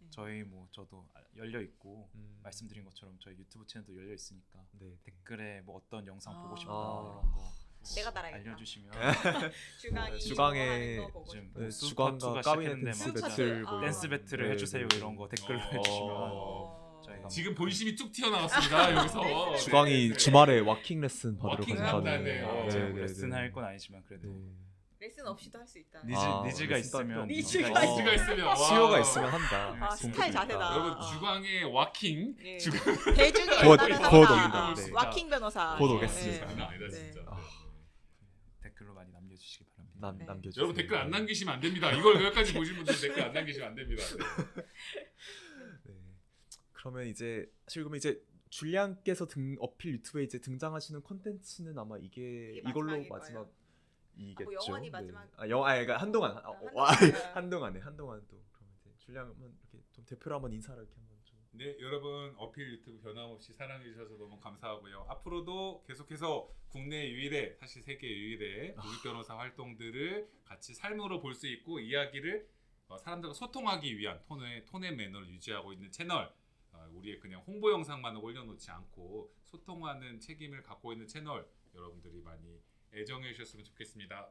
저희 뭐 저도 열려 있고 말씀드린 것처럼 저희 유튜브 채널도 열려 있으니까 네. 댓글에 뭐 어떤 영상 보고 싶다 아. 이런 거 내가 달아야겠다. 알려주시면 주광이 주광의 좋아하는 거 보고 지금 싶어요. 주광과 까미네 댄스 슈퍼 배틀 차. 뭐 댄스 배틀을 네, 해주세요 네. 이런 거 댓글로 해주시면 저희가 지금 본심이 툭 튀어나왔습니다. 여기서 주광이 네. 주말에 와킹 레슨 받으러 와킹 가신다네요. 한다네요. 제가 네, 뭐 네, 레슨 네. 할 건 아니지만 그래도 레슨 없이도 할 수 있다. 니즈가 레슨 있으면 니즈가 니즈가 니즈가 있으면 와. 수요가 있으면 한다. 스타일 자세다. 여러분 주광의 와킹 예. 지금 대중에 곧 따른 옵니다. 네. 와킹 변호사. 곧 예. 오겠습니다. 장난 아니다 네. 진짜. 댓글로 많이 남겨주시기 바랍니다. 네. 남겨주세요. 여러분 댓글 안 남기시면 안 됩니다. 이걸 여기까지 보신 분들 댓글 안 남기시면 안 됩니다. 네. 그러면 이제 지금 이제 줄리안께서 어필 유튜브에 이제 등장하시는 콘텐츠는 아마 이게 이걸로 마지막일 마지막이겠죠. 뭐 영원히 네. 마지막. 그러니까 한동안 한동안. 한동안 또 그럼 이제 줄리안 한번 이렇게 좀 대표로 한번 인사를 이렇게 한번 좀. 네 여러분 어필 유튜브 변함없이 사랑해 주셔서 너무 감사하고요. 앞으로도 계속해서 국내 유일의 사실 세계 유일의 고객 변호사 활동들을 같이 삶으로 볼 수 있고 이야기를 사람들과 소통하기 위한 톤의 매너를 유지하고 있는 채널. 우리의 그냥 홍보 영상만 올려놓지 않고 소통하는 책임을 갖고 있는 채널 여러분들이 많이 애정해 주셨으면 좋겠습니다.